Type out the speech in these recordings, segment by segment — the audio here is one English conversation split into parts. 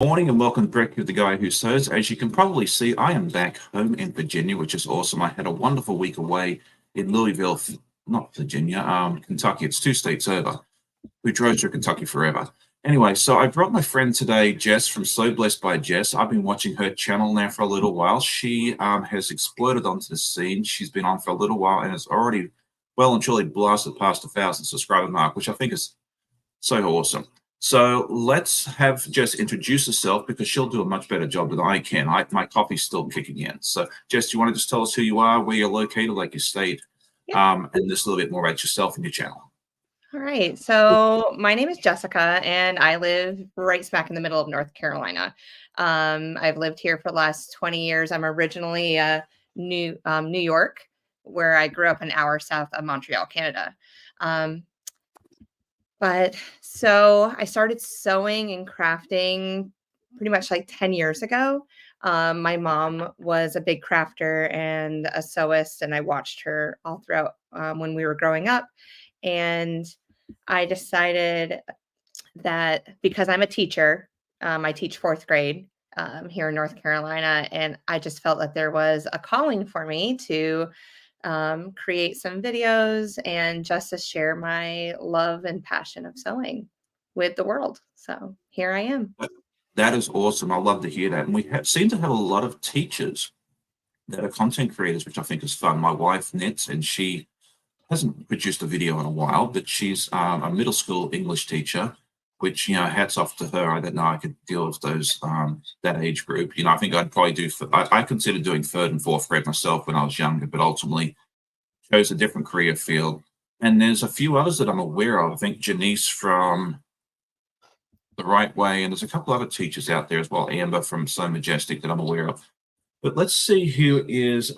Morning and welcome to Brekkie with the Guy Who Sews. As you can probably see, I am back home in Virginia, which is awesome. I had a wonderful week away in Louisville, not Virginia, Kentucky. It's 2 states over. Who drove through Kentucky forever? Anyway, so I brought my friend today, Jess from So Blessed by Jess. I've been watching her channel now for a little while. She has exploded onto the scene. She's been on for a little while and has already well and truly blasted past 1,000 subscriber mark, which I think is so awesome. So let's have Jess introduce herself because she'll do a much better job than I can. My coffee's still kicking in. So Jess, do you want to just tell us who you are, where you're located, like your state, and just a little bit more about yourself and your channel? All right. So my name is Jessica, and I live right smack in the middle of North Carolina. I've lived here for the last 20 years. I'm originally New York, where I grew up an hour south of Montreal, Canada. But so I started sewing and crafting pretty much like 10 years ago. My mom was a big crafter and a sewist, and I watched her all throughout when we were growing up. And I decided that because I'm a teacher, I teach fourth grade here in North Carolina, and I just felt that there was a calling for me to create some videos and just to share my love and passion of sewing with the world. So here I am. That is awesome. I love to hear that. And seem to have a lot of teachers that are content creators, which I think is fun. My wife knits, and she hasn't produced a video in a while, but she's a middle school English teacher, which, hats off to her. I don't know I could deal with those that age group. I think I'd probably I considered doing third and fourth grade myself when I was younger, but ultimately chose a different career field. And there's a few others that I'm aware of. I think Janice from The Right Way, and there's a couple other teachers out there as well, Amber from So Majestic, that I'm aware of. But let's see who is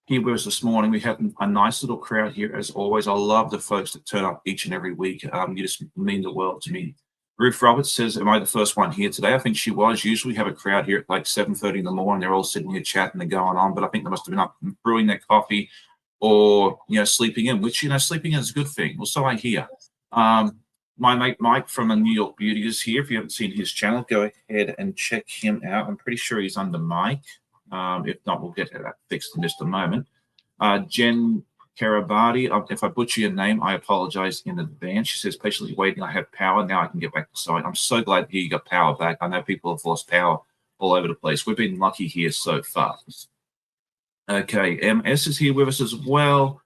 here with us this morning. We have a nice little crowd here as always. I love the folks that turn up each and every week. You just mean the world to me. Ruth Roberts says, am I the first one here today? I think she was. Usually we have a crowd here at like 7:30 in the morning. They're all sitting here chatting and going on, but I think they must have been up brewing their coffee or, sleeping in, which, sleeping in is a good thing. Well, so I hear. My mate Mike from a New York Beauty is here. If you haven't seen his channel, go ahead and check him out. I'm pretty sure he's under Mike. If not, we'll get that fixed in just a moment. Jen Karabati, if I butcher your name, I apologize in advance. She says, patiently waiting, I have power. Now I can get back to sewing. I'm so glad to hear you got power back. I know people have lost power all over the place. We've been lucky here so far. Okay, MS is here with us as well.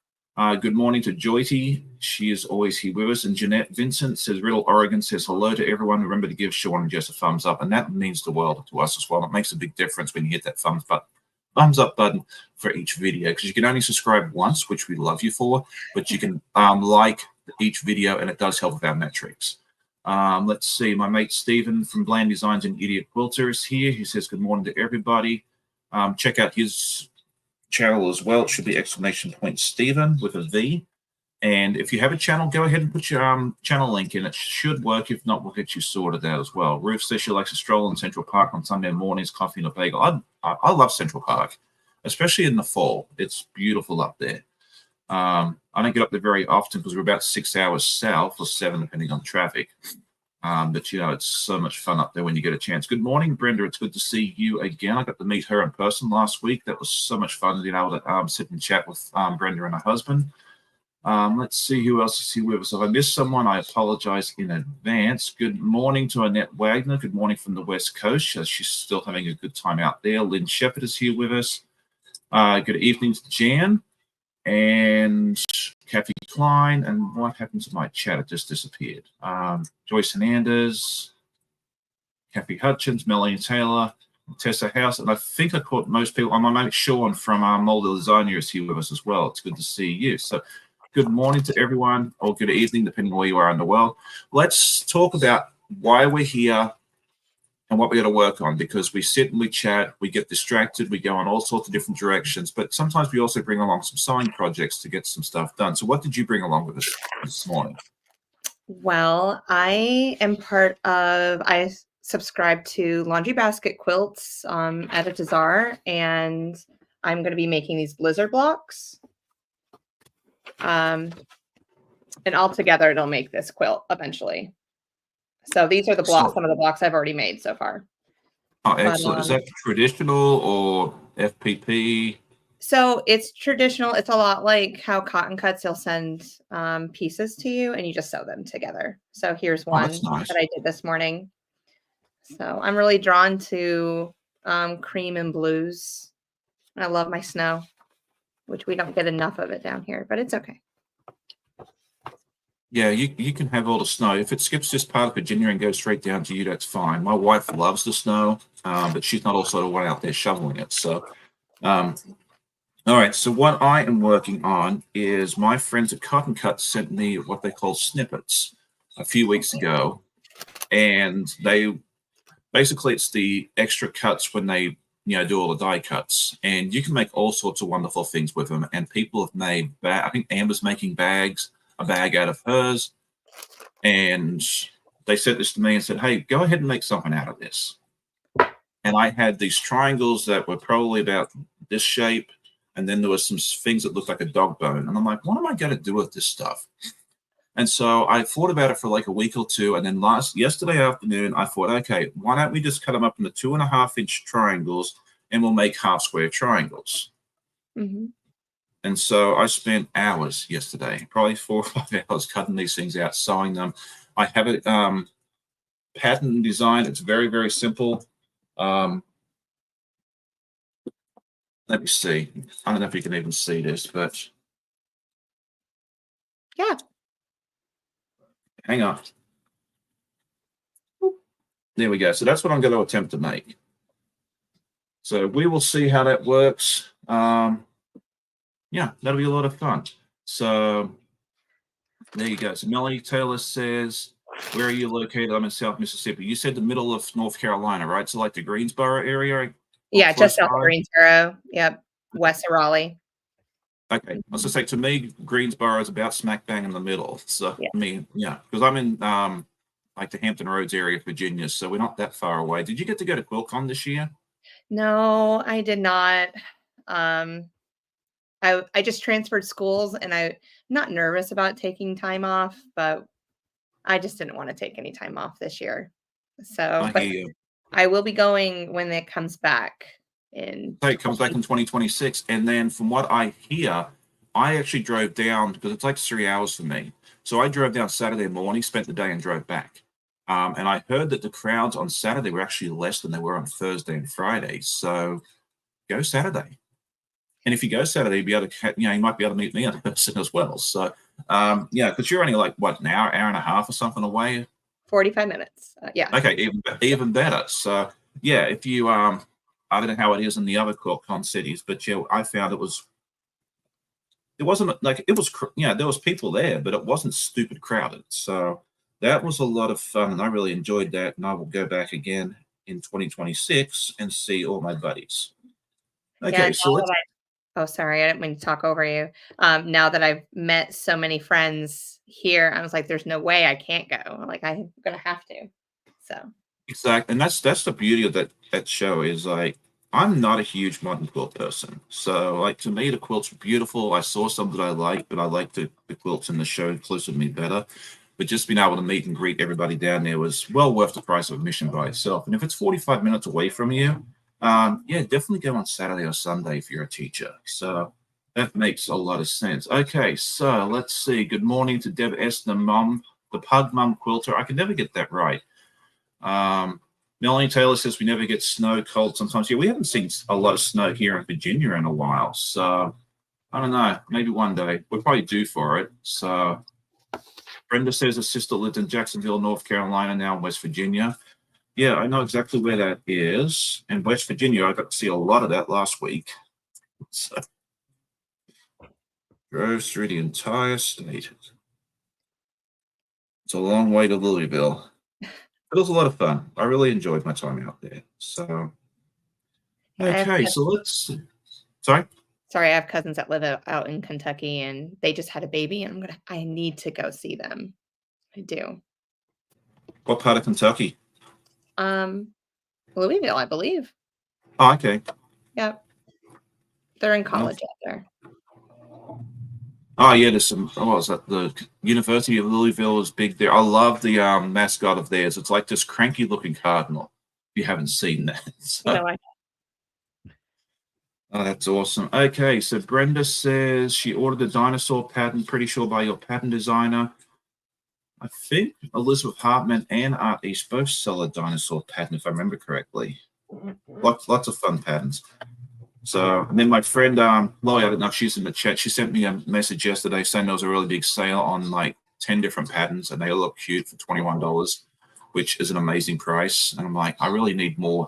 Good morning to Joyty. She is always here with us. And Jeanette Vincent says, Riddle Oregon says, hello to everyone. Remember to give Sean and Jess a thumbs up. And that means the world to us as well. It makes a big difference when you hit that thumbs up button for each video, because you can only subscribe once, which we love you for, but you can like each video, and it does help with our metrics. Let's see. My mate Stephen from Bland Designs and Idiot Quilter is here. He says, good morning to everybody. Check out his channel as well. It should be !Stephen with a V. And if you have a channel, go ahead and put your channel link in. It should work. If not, we'll get you sorted out as well. Ruth says she likes to stroll in Central Park on Sunday mornings, coffee and a bagel. I love Central Park, especially in the fall. It's beautiful up there. I don't get up there very often because we're about 6 hours south, or 7, depending on traffic. But it's so much fun up there when you get a chance. Good morning, Brenda. It's good to see you again. I got to meet her in person last week. That was so much fun being able to sit and chat with Brenda and her husband. Let's see who else is here with us. If I missed someone, I apologize in advance. Good morning to Annette Wagner. Good morning from the West Coast. She's still having a good time out there. Lynn Shepherd is here with us. Good evening to Jan and Kathy Klein. And what happened to my chat? It just disappeared. Joyce Hernandez, Kathy Hutchins, Melanie Taylor, Tessa House, and I think I caught most people. My mate Sean from Moldy Designer is here with us as well. It's good to see you. So good morning to everyone, or good evening, depending on where you are in the world. Let's talk about why we're here and what we got to work on, because we sit and we chat, we get distracted, we go in all sorts of different directions, but sometimes we also bring along some sewing projects to get some stuff done. So what did you bring along with us this morning? Well, I subscribe to Laundry Basket Quilts at a Tazar, and I'm going to be making these blizzard blocks. And all together, it'll make this quilt eventually. So these are the blocks, So, some of the blocks I've already made so far. oh, But excellent. Is that traditional or FPP? so it's traditional. It's a lot like how cotton cuts, they'll send pieces to you and you just sew them together. So here's Oh, that's one nice. that I did this morning. So I'm really drawn to cream and blues. I love my snow, which we don't get enough of it down here, but it's okay. Yeah, you can have all the snow. If it skips this part of Virginia and goes straight down to you, that's fine. My wife loves the snow, but she's not also the one out there shoveling it. So, um, all right. So what I am working on is my friends at Cotton Cut sent me what they call snippets a few weeks ago, and they basically it's the extra cuts when they do all the die cuts, and you can make all sorts of wonderful things with them. And people have made I think Amber's making a bag out of hers, and they sent this to me and said, hey, go ahead and make something out of this. And I had these triangles that were probably about this shape, and then there was some things that looked like a dog bone, and I'm like, what am I going to do with this stuff? And so I thought about it for like a week or two. And then yesterday afternoon, I thought, okay, why don't we just cut them up into 2.5-inch triangles and we'll make half square triangles. Mm-hmm. And so I spent hours yesterday, probably 4 or 5 hours cutting these things out, sewing them. I have it pattern and design. It's very, very simple. Let me see. I don't know if you can even see this, but Yeah. hang on. There we go. So that's what I'm going to attempt to make. So we will see how that works. Yeah, that'll be a lot of fun. So there you go. So Melanie Taylor says, where are you located? I'm in South Mississippi. You said the middle of North Carolina, right? So like the Greensboro area or Yeah, just close south of by? Greensboro. Yep. West of Raleigh. Okay. I was gonna say to me, Greensboro is about smack bang in the middle. So Yeah. I mean, yeah, because I'm in like the Hampton Roads area of Virginia, so we're not that far away. Did you get to go to QuiltCon this year? No, I did not. Um, I just transferred schools and I'm not nervous about taking time off, but I just didn't want to take any time off this year. So, I but hear you. I will be going when it comes back in It comes back 20. in 2026. And then from what I hear, I actually drove down because it's like 3 hours for me. So I drove down Saturday morning, spent the day, and drove back. And I heard that the crowds on Saturday were actually less than they were on Thursday and Friday. So go Saturday. And if you go Saturday, you'll be able to, you might be able to meet me in person as well. So, yeah, because you're only like, what, an hour and a half or something away? 45 minutes. Yeah. Okay, even better. So yeah, if you I don't know how it is in the other QuiltCon cities, but yeah, I found it wasn't like it was there was people there, but it wasn't stupid crowded. So that was a lot of fun, and I really enjoyed that. And I will go back again in 2026 and see all my buddies. Yeah. Okay, so let's. Oh, sorry. I didn't mean to talk over you. Now that I've met so many friends here, I was like, there's no way I can't go. Like, I'm going to have to. So, Exactly, and that's the beauty of that show is like I'm not a huge modern quilt person, so like to me the quilts are beautiful. I saw some that I like, but I like the quilts in the show inclusive me better. But just being able to meet and greet everybody down there was well worth the price of admission by itself. And if it's 45 minutes away from you, yeah, definitely go on Saturday or Sunday if you're a teacher. So that makes a lot of sense. Okay, so let's see. Good morning to Deb Esther, mom, the pug mum quilter. I can never get that right. Melanie Taylor says we never get snow, cold sometimes. Yeah, we haven't seen a lot of snow here in Virginia in a while. So I don't know. Maybe one day. We're probably due for it. So Brenda says her sister lived in Jacksonville, North Carolina, now in West Virginia. Yeah, I know exactly where that is. In West Virginia, I got to see a lot of that last week. So drove through the entire state. It's a long way to Louisville. It was a lot of fun. I really enjoyed my time out there. So I have, okay, so let's. Sorry. sorry, I have cousins that live out in Kentucky and they just had a baby and I need to go see them. I do. What part of Kentucky? Um, Louisville, I believe. Oh, okay. Yep. They're in Well, college out there. Oh yeah, there's some. Oh, what was that? The University of Louisville is big there. I love the mascot of theirs. It's like this cranky looking cardinal. If you haven't seen that, so, No, I oh, that's awesome. Okay, so Brenda says she ordered a dinosaur pattern. Pretty sure by your pattern designer. I think Elizabeth Hartman and Art East both sell a dinosaur pattern, if I remember correctly. Lots of fun patterns. So, and then my friend Lolly, I don't know if she's in the chat. She sent me a message yesterday saying there was a really big sale on like 10 different patterns, and they all look cute for $21, which is an amazing price. And I'm like, I really need more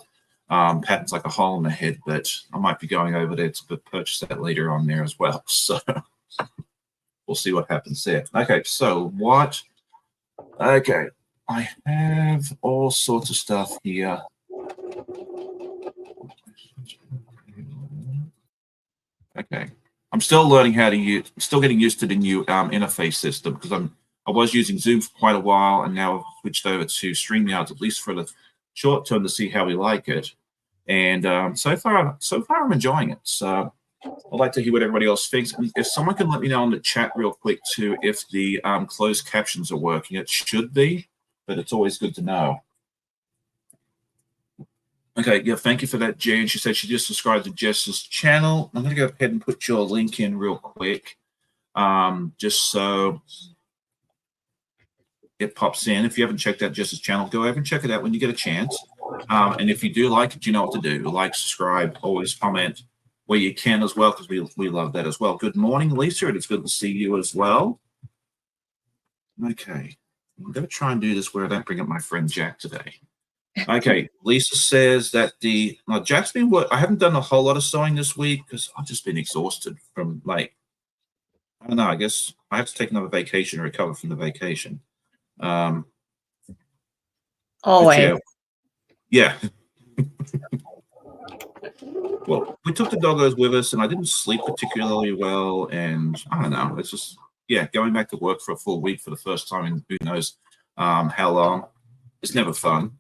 patterns like a hole in the head, but I might be going over there to purchase that later on there as well. So we'll see what happens there. Okay, so what? Okay, I have all sorts of stuff here. Okay, I'm still learning how to use, still getting used to the new interface system because I was using Zoom for quite a while, and now I've switched over to StreamYard at least for the short term to see how we like it. And so far I'm enjoying it. So I'd like to hear what everybody else thinks. And if someone can let me know in the chat real quick too, if the closed captions are working. It should be, but it's always good to know. Okay, yeah, thank you for that, Jan. She said she just subscribed to Jess's channel. I'm going to go ahead and put your link in real quick, just so it pops in. If you haven't checked out Jess's channel, go over and check it out when you get a chance. And if you do like it, you know what to do. Like, subscribe, always comment where you can as well, because we love that as well. Good morning, Lisa. It is good to see you as well. Okay, I'm going to try and do this where I don't bring up my friend Jack today. Okay, Lisa says that Jack's been I haven't done a whole lot of sewing this week because I've just been exhausted from like, I don't know, I guess I have to take another vacation and recover from the vacation. always. Yeah. Well, we took the doggos with us and I didn't sleep particularly well, and I don't know, it's just, yeah, going back to work for a full week for the first time in who knows how long. It's never fun.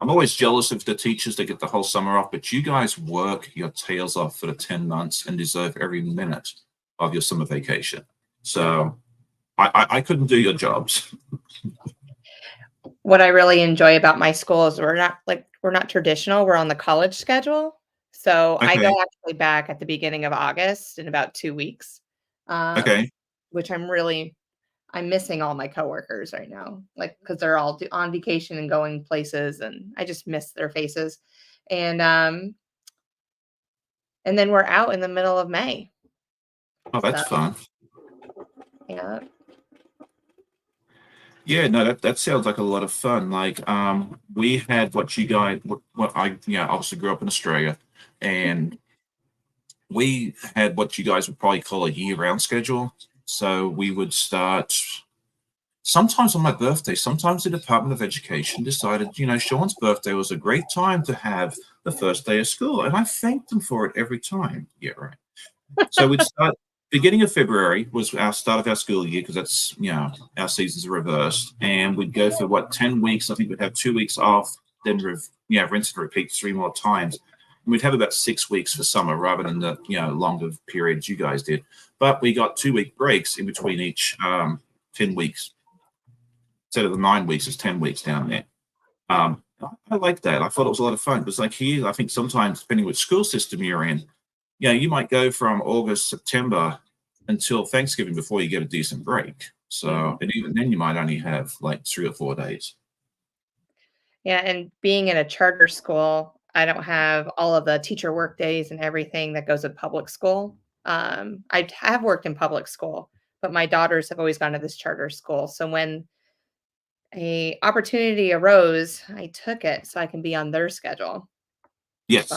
I'm always jealous of the teachers that get the whole summer off, but you guys work your tails off for the 10 months and deserve every minute of your summer vacation. So I couldn't do your jobs. What I really enjoy about my school is we're not traditional. We're on the college schedule. So I go Okay. actually back at the beginning of August in about 2 weeks, Okay. which I'm missing all my coworkers right now, like, because they're all on vacation and going places, and I just miss their faces. And then we're out in the middle of May. Oh, So that's fun. yeah. Yeah, no, that sounds like a lot of fun. Like, we had what you guys, what I, obviously grew up in Australia, and we had what you guys would probably call a year-round schedule. So we would start sometimes on my birthday. Sometimes the Department of Education decided, Sean's birthday was a great time to have the first day of school, and I thanked them for it every time. Yeah, right. So we'd start beginning of February was our start of our school year because that's our seasons are reversed, and we'd go for 10 weeks. I think we'd have 2 weeks off, then rinse and repeat 3 more times. And we'd have about 6 weeks for summer rather than the longer periods you guys did. But we got 2-week breaks in between each 10 weeks. Instead of the 9 weeks, it's 10 weeks down there. I like that. I thought it was a lot of fun because, like here, I think sometimes depending which school system you're in, you might go from August, September until Thanksgiving before you get a decent break. So, and even then, you might only have like 3 or 4 days. Yeah, and being in a charter school, I don't have all of the teacher work days and everything that goes with public school. I have worked in public school, but my daughters have always gone to this charter school. So when a opportunity arose, I took it so I can be on their schedule. But, Yes.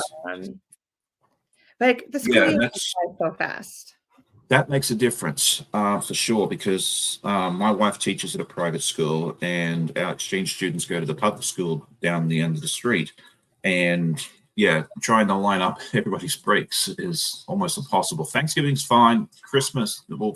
but the school Yeah, year and goes by so fast. that makes a difference for sure because my wife teaches at a private school and our exchange students go to the public school down the end of the street. And yeah, trying to line up everybody's breaks is almost impossible. Thanksgiving's fine. Christmas, winter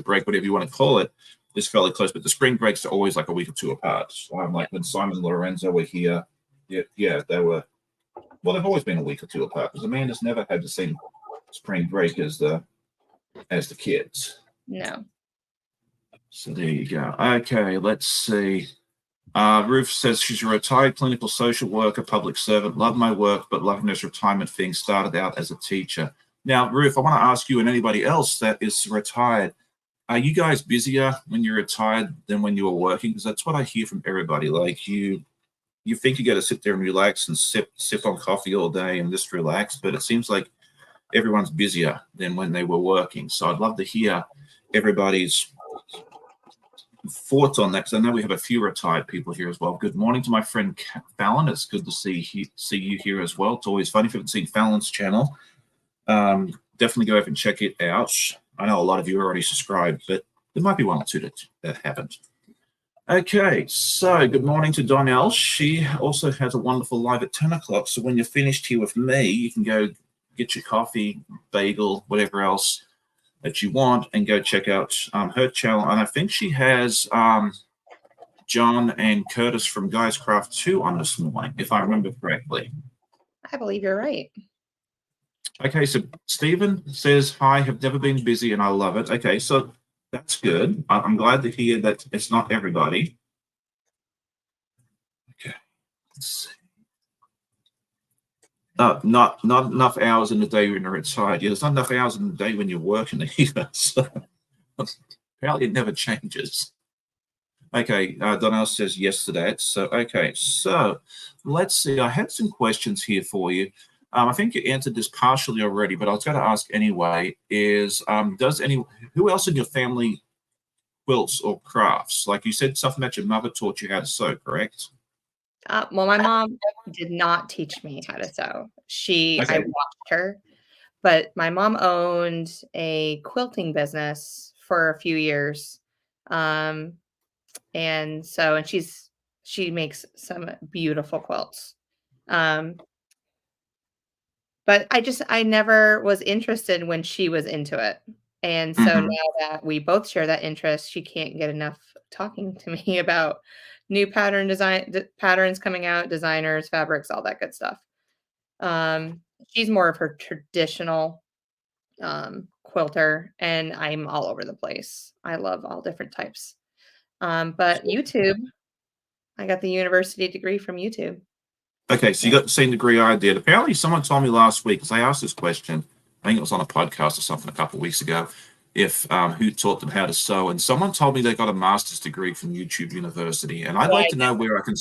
break, whatever you want to call it, is fairly close. But the spring breaks are always like a week or two apart. Like when Simon and Lorenzo were here, they were, well, they've always been a week or two apart because Amanda's never had the same spring break as the kids. No. So there you go. Okay, let's see. Ruth says she's a retired clinical social worker, public servant. Love my work, but loving this retirement thing. Started out as a teacher. Now, Ruth, I want to ask you and anybody else that is retired, are you guys busier when you're retired than when you were working? Because that's what I hear from everybody. Like you think you got to sit there and relax and sip on coffee all day and just relax, but it seems like everyone's busier than when they were working. So I'd love to hear everybody's thoughts on that, because I know we have a few retired people here as well. Good morning to my friend Fallon. It's good to see you here as well. It's always fun. If you haven't seen Fallon's channel, definitely go over and check it out. I know a lot of you are already subscribed, but there might be one or two that haven't. Okay, so good morning to Donnell. She also has a wonderful live at 10 o'clock. So when you're finished here with me, you can go get your coffee, bagel, whatever else that you want, and go check out her channel. And I think she has John and Curtis from Guys Craft 2 on this morning, if I remember correctly. I believe you're right. Okay, so Stephen says, hi, have never been busy and I love it. Okay, so that's good. I'm glad to hear that it's not everybody. Okay, let's see. Not enough hours in the day when you're inside. Yeah, there's not enough hours in the day when you're working either. So apparently it never changes. Okay, Donnell says yes to that. So, okay, so let's see. I had some questions here for you. I think you answered this partially already, but I was going to ask anyway, is who else in your family quilts or crafts? Like you said something about your mother taught you how to sew, correct? Well, my mom did not teach me how to sew. I Okay. watched her, but my mom owned a quilting business for a few years. And she makes some beautiful quilts. But I never was interested when she was into it. And so now that we both share that interest, she can't get enough talking to me about new patterns coming out, designers, fabrics, all that good stuff. She's more of her traditional quilter, and I'm all over the place. I love all different types. But YouTube, I got the university degree from YouTube. Okay, so you got the same degree I did. Apparently, someone told me last week, because I asked this question, I think it was on a podcast or something a couple of weeks ago, if who taught them how to sew, and someone told me they got a master's degree from YouTube University, and I'd like to know where I can.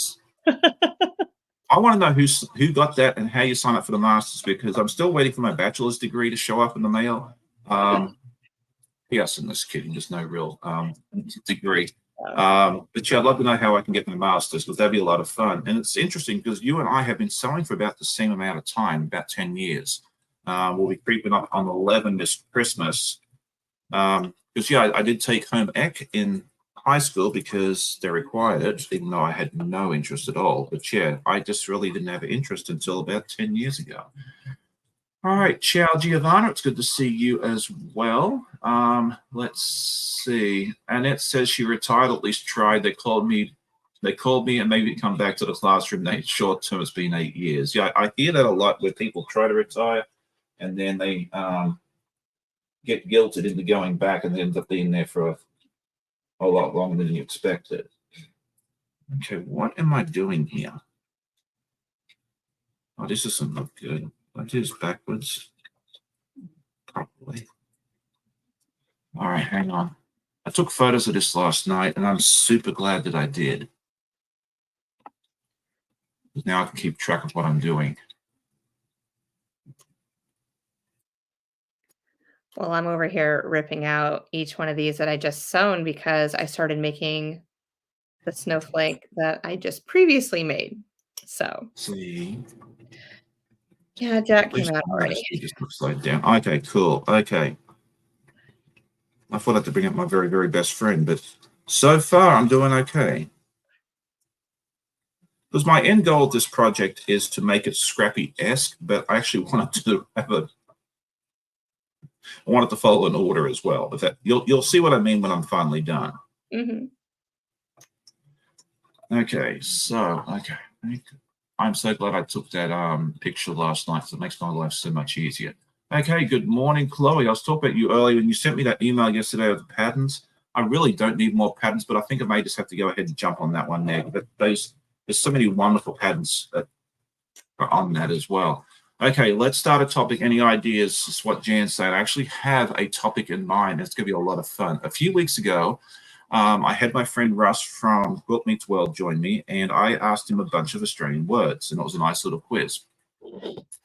I want to know who got that and how you sign up for the master's, because I'm still waiting for my bachelor's degree to show up in the mail. Yes, and this kid, just no real degree. But yeah, I'd love to know how I can get my master's, because that'd be a lot of fun. And it's interesting because you and I have been sewing for about the same amount of time, about 10 years. We'll be creeping up on 11 this Christmas. Because yeah, I did take home ec in high school because they required it, even though I had no interest at all. But yeah, I just really didn't have an interest until about 10 years ago. All right, ciao, Giovanna. It's good to see you as well. Let's see. Annette says she retired, at least tried. They called me and maybe come back to the classroom. They short term, it's been 8 years. Yeah, I hear that a lot where people try to retire and then they get guilted into going back and they end up being there for a lot longer than you expected. Okay, what am I doing here? Oh, this doesn't look good. I do this backwards. Probably. All right, hang on. I took photos of this last night, and I'm super glad that I did. Now I can keep track of what I'm doing. Well, I'm over here ripping out each one of these that I just sewn because I started making the snowflake that I just previously made. So, See. yeah, Jack came out already. Just upside down. Okay, cool. Okay. I thought I had to bring up my very, very best friend, but so far I'm doing okay. Because my end goal of this project is to make it Scrappy-esque, but I actually wanted to I want it to follow an order as well. But that you'll see what I mean when I'm finally done. Okay, so I'm so glad I took that picture last night, because it makes my life so much easier. Okay, good morning, Chloe. I was talking about you earlier when you sent me that email yesterday of the patterns. I really don't need more patterns, but I think I may just have to go ahead and jump on that one there. But there's so many wonderful patterns that are on that as well. Okay, let's start a topic. Any ideas? Is what Jan said. I actually have a topic in mind. It's going to be a lot of fun. A few weeks ago, I had my friend Russ from Quilt Meets World join me, and I asked him a bunch of Australian words, and it was a nice little quiz.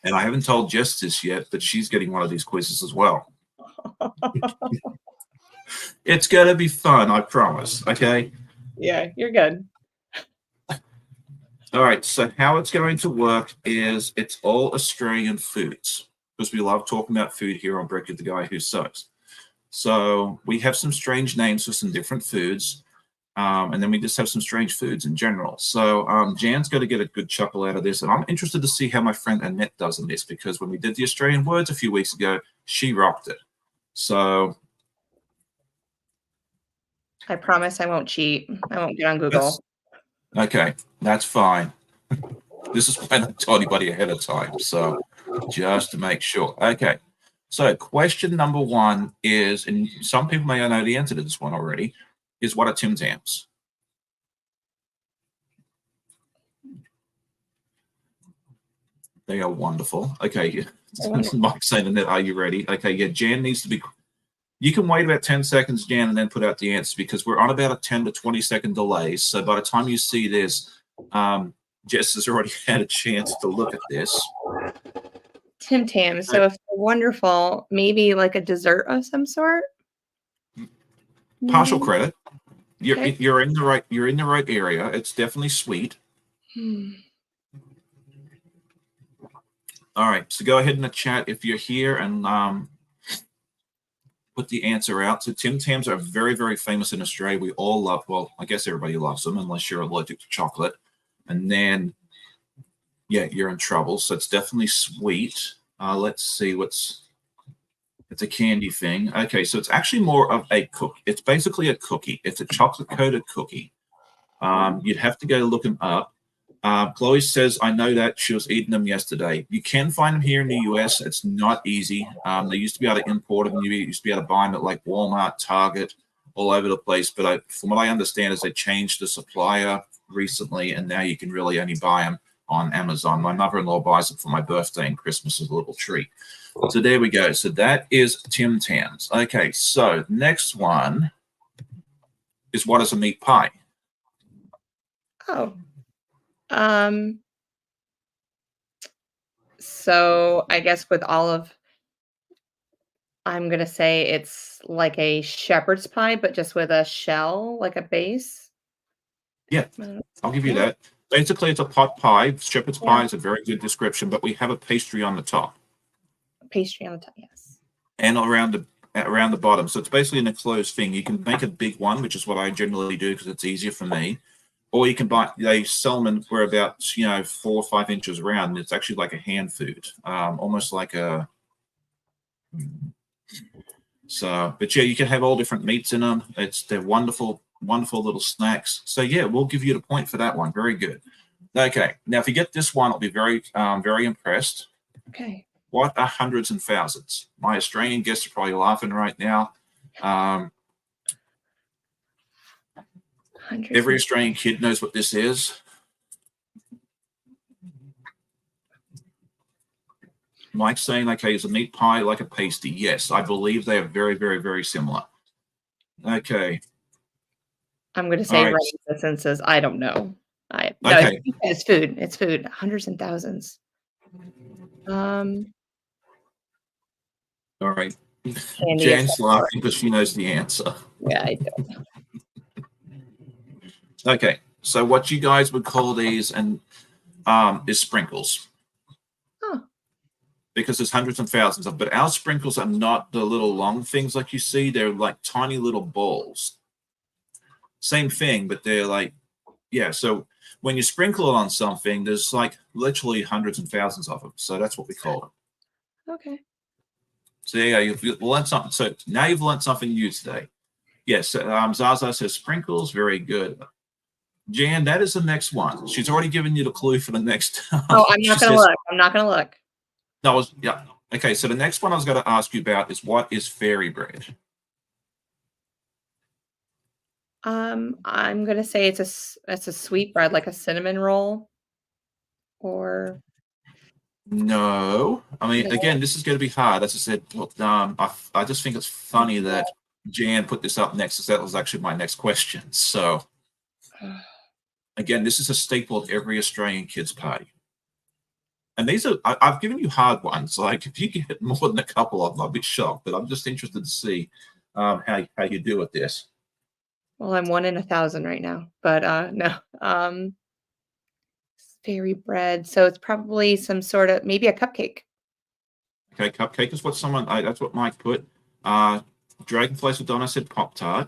And I haven't told Jess this yet, but she's getting one of these quizzes as well. It's going to be fun, I promise. Okay. Yeah, you're good. All right. So how it's going to work is it's all Australian foods because we love talking about food here on Brekkie, the guy who sucks. So we have some strange names for some different foods. And then we just have some strange foods in general. So Jan's going to get a good chuckle out of this. And I'm interested to see how my friend Annette does in this because when we did the Australian words a few weeks ago, she rocked it. So I promise I won't cheat. I won't get on Google. Okay, that's fine. This is why I don't tell anybody ahead of time. So just to make sure. Okay. So question number one is, and some people may know the answer to this one already, is what are Tim Tams? They are wonderful. Okay. Mike's saying that. Are you ready? Okay. Yeah. Jan needs to be. You can wait about 10 seconds, Jan, and then put out the answer because we're on about a 10 to 20-second delay. So by the time you see this, Jess has already had a chance to look at this. Tim Tam. So if they're wonderful, maybe like a dessert of some sort. Partial credit. Okay. You're in the right area. It's definitely sweet. All right. So go ahead in the chat if you're here and put the answer out. So Tim Tams are very, very famous in Australia. We all love, well, I guess everybody loves them unless you're allergic to chocolate. And then, yeah, you're in trouble. So it's definitely sweet. Let's see it's a candy thing. Okay, so it's actually more of a cookie. It's basically a cookie. It's a chocolate-coated cookie. You'd have to go look them up. Chloe says, I know that she was eating them yesterday. You can find them here in the US. It's not easy. They used to be able to import them. You used to be able to buy them at like Walmart, Target, all over the place. But from what I understand is they changed the supplier recently, and now you can really only buy them on Amazon. My mother-in-law buys them for my birthday and Christmas as a little treat. So there we go. So that is Tim Tams. Okay, so next one is what is a meat pie? Oh. So I guess with olive, I'm gonna say it's like a shepherd's pie, but just with a shell, like a base. Yeah, I'll give you that. Basically, it's a pot pie. Shepherd's pie is a very good description, but we have a pastry on the top. Pastry on the top, yes. And around the bottom. So it's basically an enclosed thing. You can make a big one, which is what I generally do because it's easier for me. Or you can buy, they sell them for about 4 or 5 inches around. It's actually like a hand food, almost like a. So, but yeah, you can have all different meats in them. They're wonderful, wonderful little snacks. So yeah, we'll give you the point for that one. Very good. Okay, now if you get this one, I'll be very, very impressed. Okay. What are hundreds and thousands? My Australian guests are probably laughing right now. Every Australian kid knows what this is. Mike's saying, okay, is a meat pie like a pasty? Yes, I believe they are very, very, very similar. Okay. I'm going to say right since says I don't know. Okay. It's food. It's food. Hundreds and thousands. All right. Candy Jan's laughing because she knows the answer. Yeah, I don't know. Okay, so what you guys would call these and is sprinkles. Huh. Because there's hundreds and thousands of, but our sprinkles are not the little long things like you see. They're like tiny little balls. Same thing, but they're like, yeah. So when you sprinkle it on something, there's like literally hundreds and thousands of them. So that's what we call them. Okay. So yeah, you've learned something. So now you've learned something new today. Yes, Zaza says sprinkles. Very good. Jan, that is the next one. She's already given you the clue for the next. Oh, I'm not going to look. I'm not going to look. No, yeah. Okay, so the next one I was going to ask you about is what is fairy bread? I'm gonna say it's a sweet bread, like a cinnamon roll, or No. I mean, no. again, this is going to be hard. As I said, look, I just think it's funny that Jan put this up next, because that was actually my next question. So, again, this is a staple of every Australian kids' party. And these are, I've given you hard ones. Like, if you get more than a couple of them, I'll be shocked. But I'm just interested to see how you do with this. Well, I'm 1 in 1,000 right now, but, no. Fairy bread, so it's probably some sort of maybe a cupcake. Okay, cupcake is what that's what Mike put. Uh, Dragonflies with Donna said Pop Tart.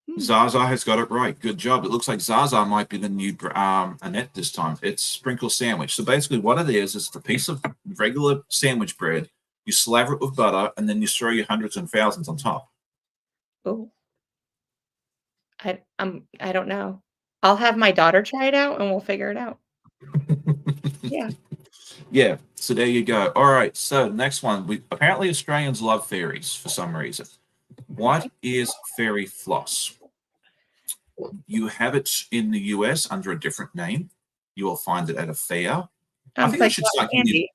Hmm. Zaza has got it right. Good job. It looks like Zaza might be the new Annette this time. It's sprinkle sandwich. So basically, what it is a piece of regular sandwich bread. You slaver it with butter, and then you throw your hundreds and thousands on top. Oh, I don't know. I'll have my daughter try it out, and we'll figure it out. Yeah. Yeah. So there you go. All right. So next one. We apparently Australians love fairies for some reason. What is fairy floss? You have it in the US under a different name. You will find it at a fair. I It's think I like should cotton start giving you. candy.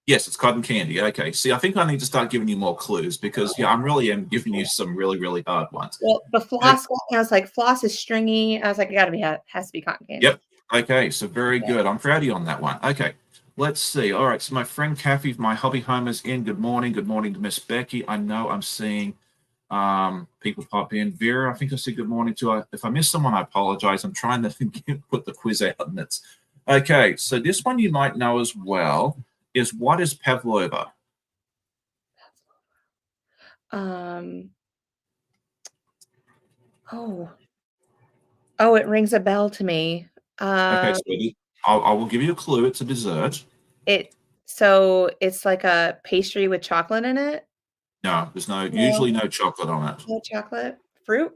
Yes, it's cotton candy. Okay. See, I think I need to start giving you more clues, because yeah, I'm really am giving you some really, really hard ones. Well, the Uh, floss I was like, "Floss is stringy." I was like, "It gotta be has to be cotton candy." Yep. Okay. So very good. I'm proud of you on that one. Okay. Let's see. All right. So my friend Kathy, my hobby home is in. Good morning. Good morning to Miss Becky. I know I'm seeing people pop in. Vera, I think I said good morning to her. If I missed someone, I apologize. I'm trying to put the quiz out, and it's okay. So this one you might know as well is what is pavlova? Um, oh. Oh, it rings a bell to me. Okay, Um, so I will give you a clue. It's a dessert. it so it's like a pastry with chocolate in it? No, there's No, usually no chocolate on it. no chocolate? Fruit?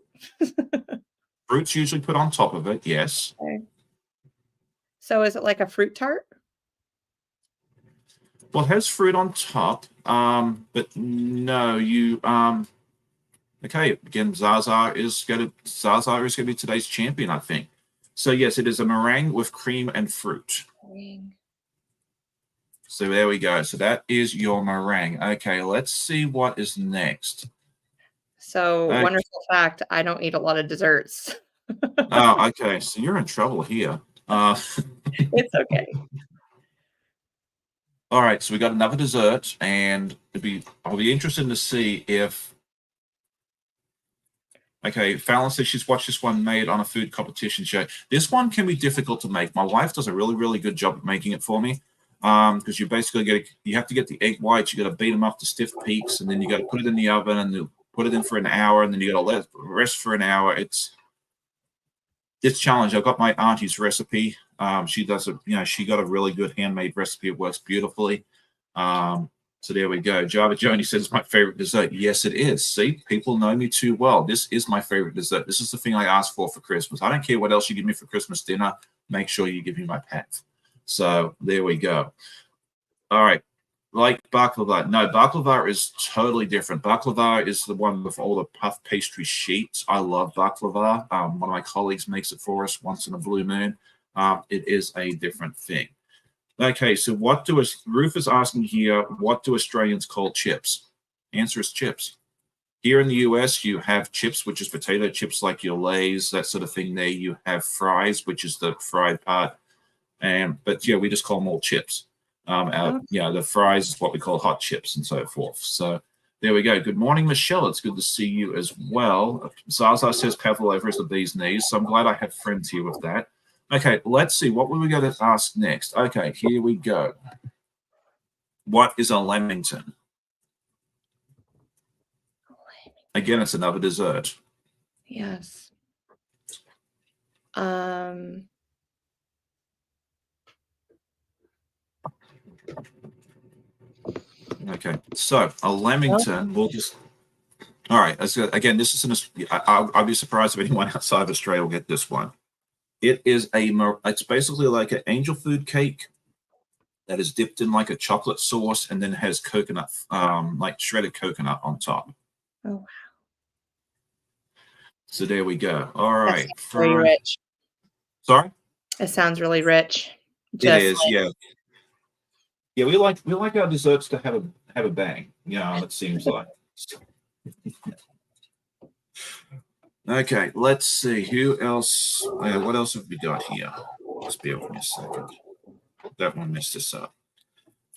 Fruit's usually put on top of it. Yes. Okay. So is it like a fruit tart? Well, it has fruit on top. But no, you okay, again, Zaza is gonna be today's champion, I think. So yes, it is a meringue with cream and fruit. Ring. So there we go. So that is your meringue. Okay, let's see what is next. So, Okay. wonderful fact, I don't eat a lot of desserts. Oh, okay. So you're in trouble here. Uh, It's okay. all right. So we got another dessert, and I'll be interested to see if. Okay, Fallon says she's watched this one made on a food competition show. This one can be difficult to make. My wife does a really, really good job at making it for me. Because you basically you have to get the egg whites, you got to beat them up to stiff peaks, and then you got to put it in the oven, and you put it in for an hour, and then you got to let it rest for an hour. It's challenging. I've got my auntie's recipe. She does it. She got a really good handmade recipe. It works beautifully. So there we go. Java Joni says it's my favorite dessert. Yes, it is. See, people know me too well. This is my favorite dessert. This is the thing I asked for Christmas. I don't care what else you give me for Christmas dinner. Make sure you give me my pet. So there we go. All right. Like baklava. No, baklava is totally different. Baklava is the one with all the puff pastry sheets. I love baklava. One of my colleagues makes it for us once in a blue moon. It is a different thing. Okay, so Ruth is asking here, what do Australians call chips? Answer is chips. Here in the US, you have chips, which is potato chips like your Lay's, that sort of thing there. You have fries, which is the fried part. But yeah, we just call them all chips. Oh, The fries is what we call hot chips and so forth. So there we go. Good morning, Michelle. It's good to see you as well. Zaza says pavlova is the bee's knees. So I'm glad I have friends here with that. Okay, let's see. What were we going to ask next? Okay, here we go. What is a lamington? Again, it's another dessert. yes. Um, Okay, so a well, lamington, we'll just. All right, again, this is I'll be surprised if anyone outside of Australia will get this one. It's basically like an angel food cake that is dipped in like a chocolate sauce and then has coconut, like shredded coconut on top. Oh, wow. So there we go. All That's right. very rich. Sorry? It sounds really rich. It Just is, yeah. Yeah, we like our desserts to have a bang. Yeah, it seems like. Okay, let's see. Who else? What else have we got here? Just bear with me a second. That one messed us up.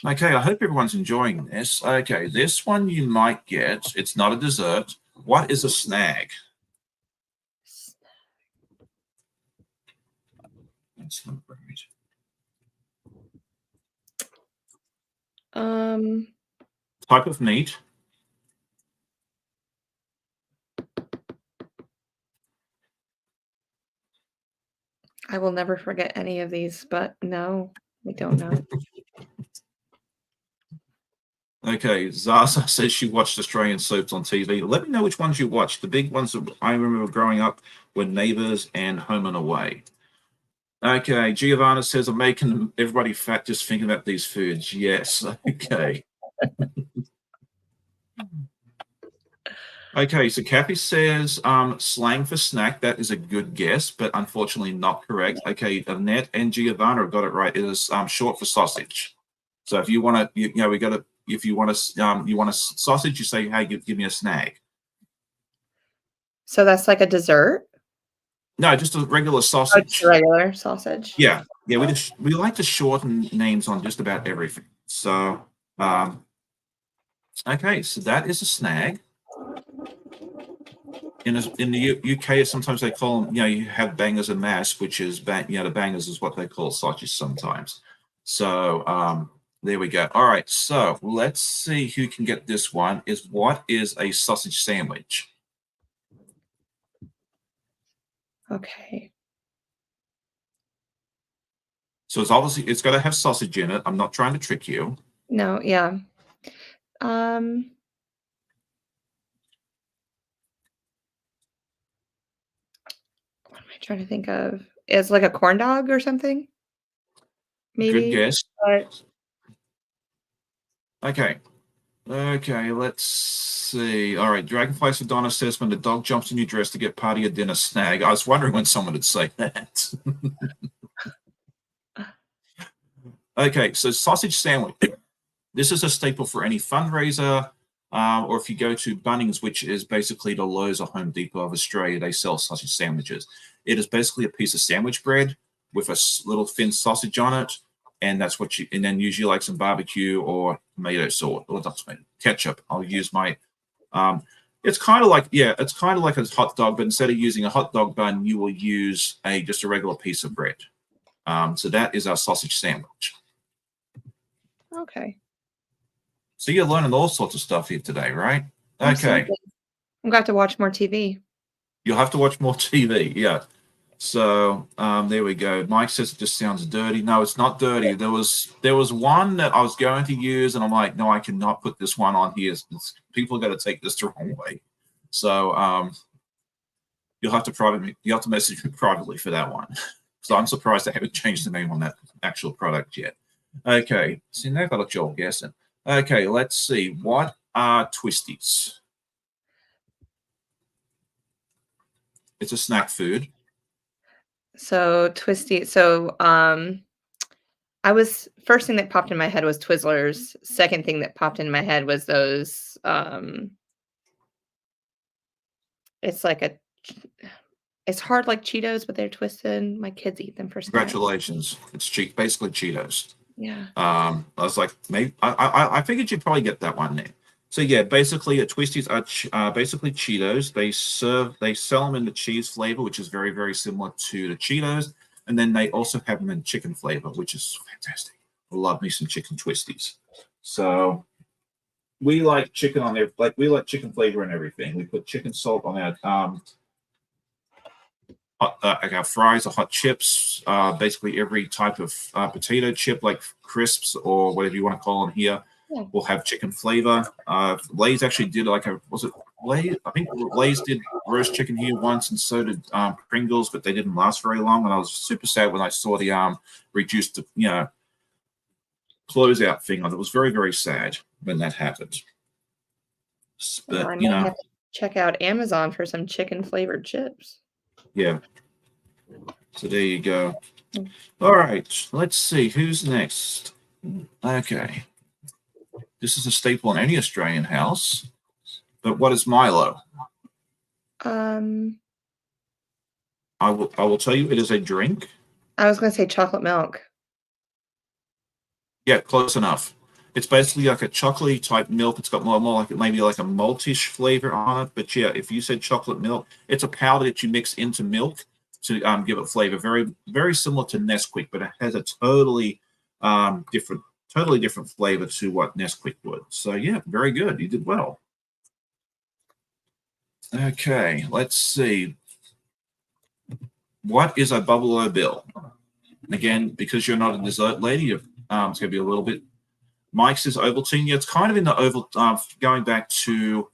Okay, I hope everyone's enjoying this. Okay, this one you might get. It's not a dessert. What is a snag? That's not right. Type of meat. I will never forget any of these, but no, we don't know. Okay, Zaza says she watched Australian soaps on TV. Let me know which ones you watched. The big ones that I remember growing up were Neighbours and Home and Away. Okay, Giovanna says I'm making everybody fat just thinking about these foods. Yes. Okay. Okay, so Kathy says slang for snack. That is a good guess, but unfortunately not correct. Okay, Annette and Giovanna have got it right. It is short for sausage. So if you want to, we got to. If you want a sausage, you say, "Hey, give me a snag." So that's like a dessert? No, just a regular Oh, just sausage. a regular sausage? Yeah, yeah. We like to shorten names on just about everything. So, okay, so that is a snag. In the UK, sometimes they call them, you have bangers and mash, which is the bangers is what they call sausages sometimes. So there we go. All right, so let's see who can get this one. What is a sausage sandwich? Okay. So it's got to have sausage in it. I'm not trying to trick you. No, yeah. Um, what am I trying to think of? It's like a corn dog or something? Good Maybe? guess. But Okay. Okay, let's see. All right, Dragonfly Sedona says when the dog jumps in your dress to get part of your dinner snag. I was wondering when someone would say that. Okay, so sausage sandwich. This is a staple for any fundraiser, or if you go to Bunnings, which is basically the Lowe's or Home Depot of Australia, they sell sausage sandwiches. It is basically a piece of sandwich bread with a little thin sausage on it, and that's what and then usually like some barbecue or tomato sauce, or not tomato, ketchup. I'll use my, it's kind of like a hot dog, but instead of using a hot dog bun, you will use just a regular piece of bread. So that is our sausage sandwich. okay. So you're learning all sorts of stuff here today, right? Okay. Absolutely. I'm going to watch more TV. You'll have to watch more TV. Yeah. So there we go. Mike says it just sounds dirty. No, it's not dirty. There was one that I was going to use, and I'm like, no, I cannot put this one on here. People are going to take this the wrong way. So you'll have to message me privately for that one. So I'm surprised they haven't changed the name on that actual product yet. Okay. See, now I've got you all guessing. Okay, let's see. What are twisties? It's a snack food. So twisty. So first thing that popped in my head was Twizzlers. Second thing that popped in my head was those it's like it's hard like Cheetos, but they're twisted. My kids eat them for snacks. Congratulations. It's basically Cheetos. Yeah. I was like, maybe I figured you'd probably get that one there. So yeah, basically, Twisties are basically Cheetos. They sell them in the cheese flavor, which is very, very similar to the Cheetos, and then they also have them in chicken flavor, which is fantastic. I love me some chicken Twisties. So we like chicken on there, like we like chicken flavor and everything. We put chicken salt on our like our fries or hot chips, basically every type of potato chip, like crisps or whatever you want to call them here, will have chicken flavor. Lay's actually did was it Lay? I think Lay's did roast chicken here once, and so did Pringles, but they didn't last very long. And I was super sad when I saw the reduced, closeout thing on. It was very, very sad when that happened. Well, But I might have to check out Amazon for some chicken flavored chips. yeah. So there you go. Mm. All right, let's see who's next. Okay, this is a staple in any Australian house. But what is Milo? Um, I will tell you, it is a drink. I was gonna say chocolate milk. Yeah, close enough. It's basically like a chocolatey type milk. It's got more like maybe like a maltish flavor on it. But yeah, if you said chocolate milk, it's a powder that you mix into milk to give it flavor. Very, very similar to Nesquik, but it has a totally different flavor to what Nesquik would. So yeah, very good. You did well. Okay, let's see. What is a Buffalo Bill? Again, because you're not a dessert lady, it's going to be a little bit. Mike's is Ovaltine. Yeah, it's kind of in the oval. Going back to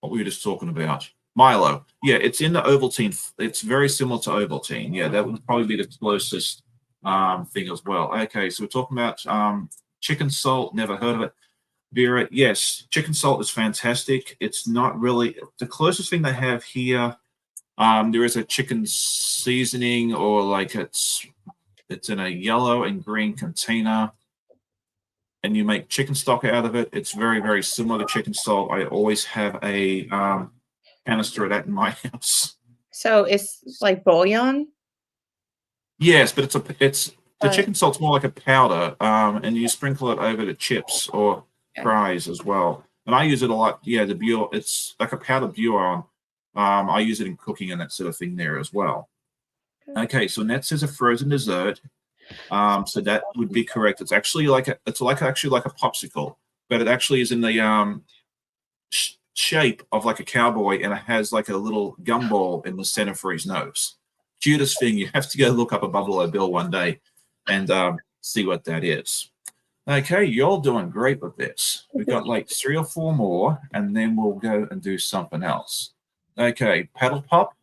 what we were just talking about, Milo. Yeah, it's in the Ovaltine. It's very similar to Ovaltine. Yeah, that would probably be the closest thing as well. Okay, so we're talking about chicken salt. Never heard of it. Vera, yes, chicken salt is fantastic. It's not really the closest thing they have here. There is a chicken seasoning, or like it's in a yellow and green container, and you make chicken stock out of it. It's very, very similar to chicken salt. I always have a canister of that in my house. So it's like bouillon. Yes, but it's the Uh, chicken salt's more like a powder, and you sprinkle it over the chips or okay. fries as well. And I use it a lot. Yeah, the bouillon. It's like a powdered bouillon. I use it in cooking and that sort of thing there as well. Okay, so Nets is a frozen dessert. So that would be correct. It's actually like actually like a popsicle, but it actually is in the shape of like a cowboy, and it has like a little gumball in the center for his nose. Cutest thing. You have to go look up a Buffalo Bill one day and see what that is. Okay, you're doing great with this. We've got like 3 or 4 more, and then we'll go and do something else. Okay, paddle pop.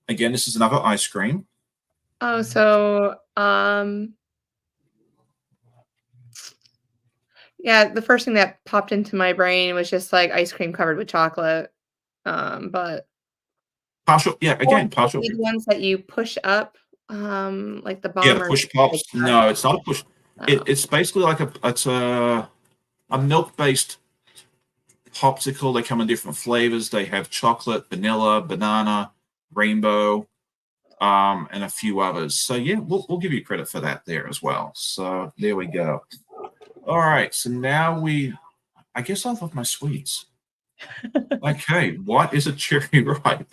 Again, this is another ice cream. Oh, so yeah, the first thing that popped into my brain was just like ice cream covered with chocolate. But Partial, yeah, again, partial. the ones that you push up, like the Yeah, bomber. push pops. No, it's not a push. Oh, It's basically like a milk-based popsicle. They come in different flavors. They have chocolate, vanilla, banana, rainbow, and a few others. So yeah, we'll give you credit for that there as well. So there we go. All right, so now I guess I love my sweets. Okay, what is a cherry ripe?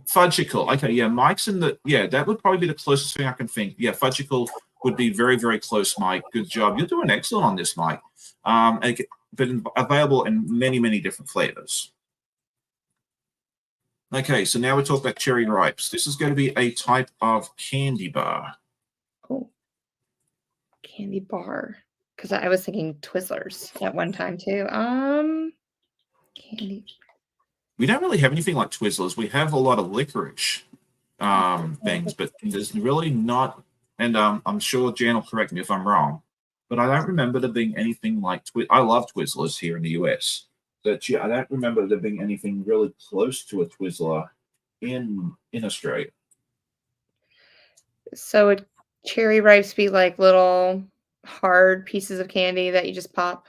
Fudgicle. Okay, yeah, Mike's that would probably be the closest thing I can think. Yeah, Fudgicle would be very, very close, Mike. Good job. You're doing excellent on this, Mike. But available in many, many different flavors. Okay, so now we talk about cherry ripes. This is going to be a type of candy bar. oh, candy bar. Because I was thinking Twizzlers at one time too. Candy. We don't really have anything like Twizzlers. We have a lot of licorice things, but there's really not. And I'm sure Jan will correct me if I'm wrong, but I don't remember there being anything like I love Twizzlers here in the US, but yeah, I don't remember there being anything really close to a Twizzler in Australia. So would cherry ripes be like little hard pieces of candy that you just pop?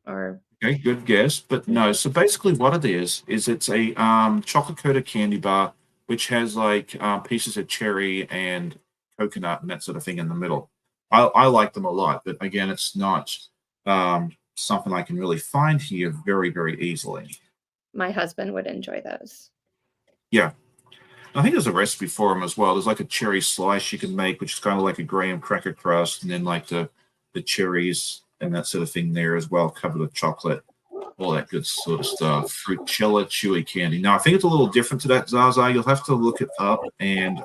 Or Okay, good guess, but no. So basically, what it is it's a chocolate coated candy bar which has like pieces of cherry and coconut and that sort of thing in the middle. I like them a lot, but again, it's not something I can really find here very, very easily. my husband would enjoy those. Yeah, I think there's a recipe for them as well. There's like a cherry slice you can make, which is kind of like a graham cracker crust, and then like the cherries and that sort of thing there as well, covered with chocolate, all that good sort of stuff. Fruitella chewy candy. Now I think it's a little different to that, Zaza. You'll have to look it up and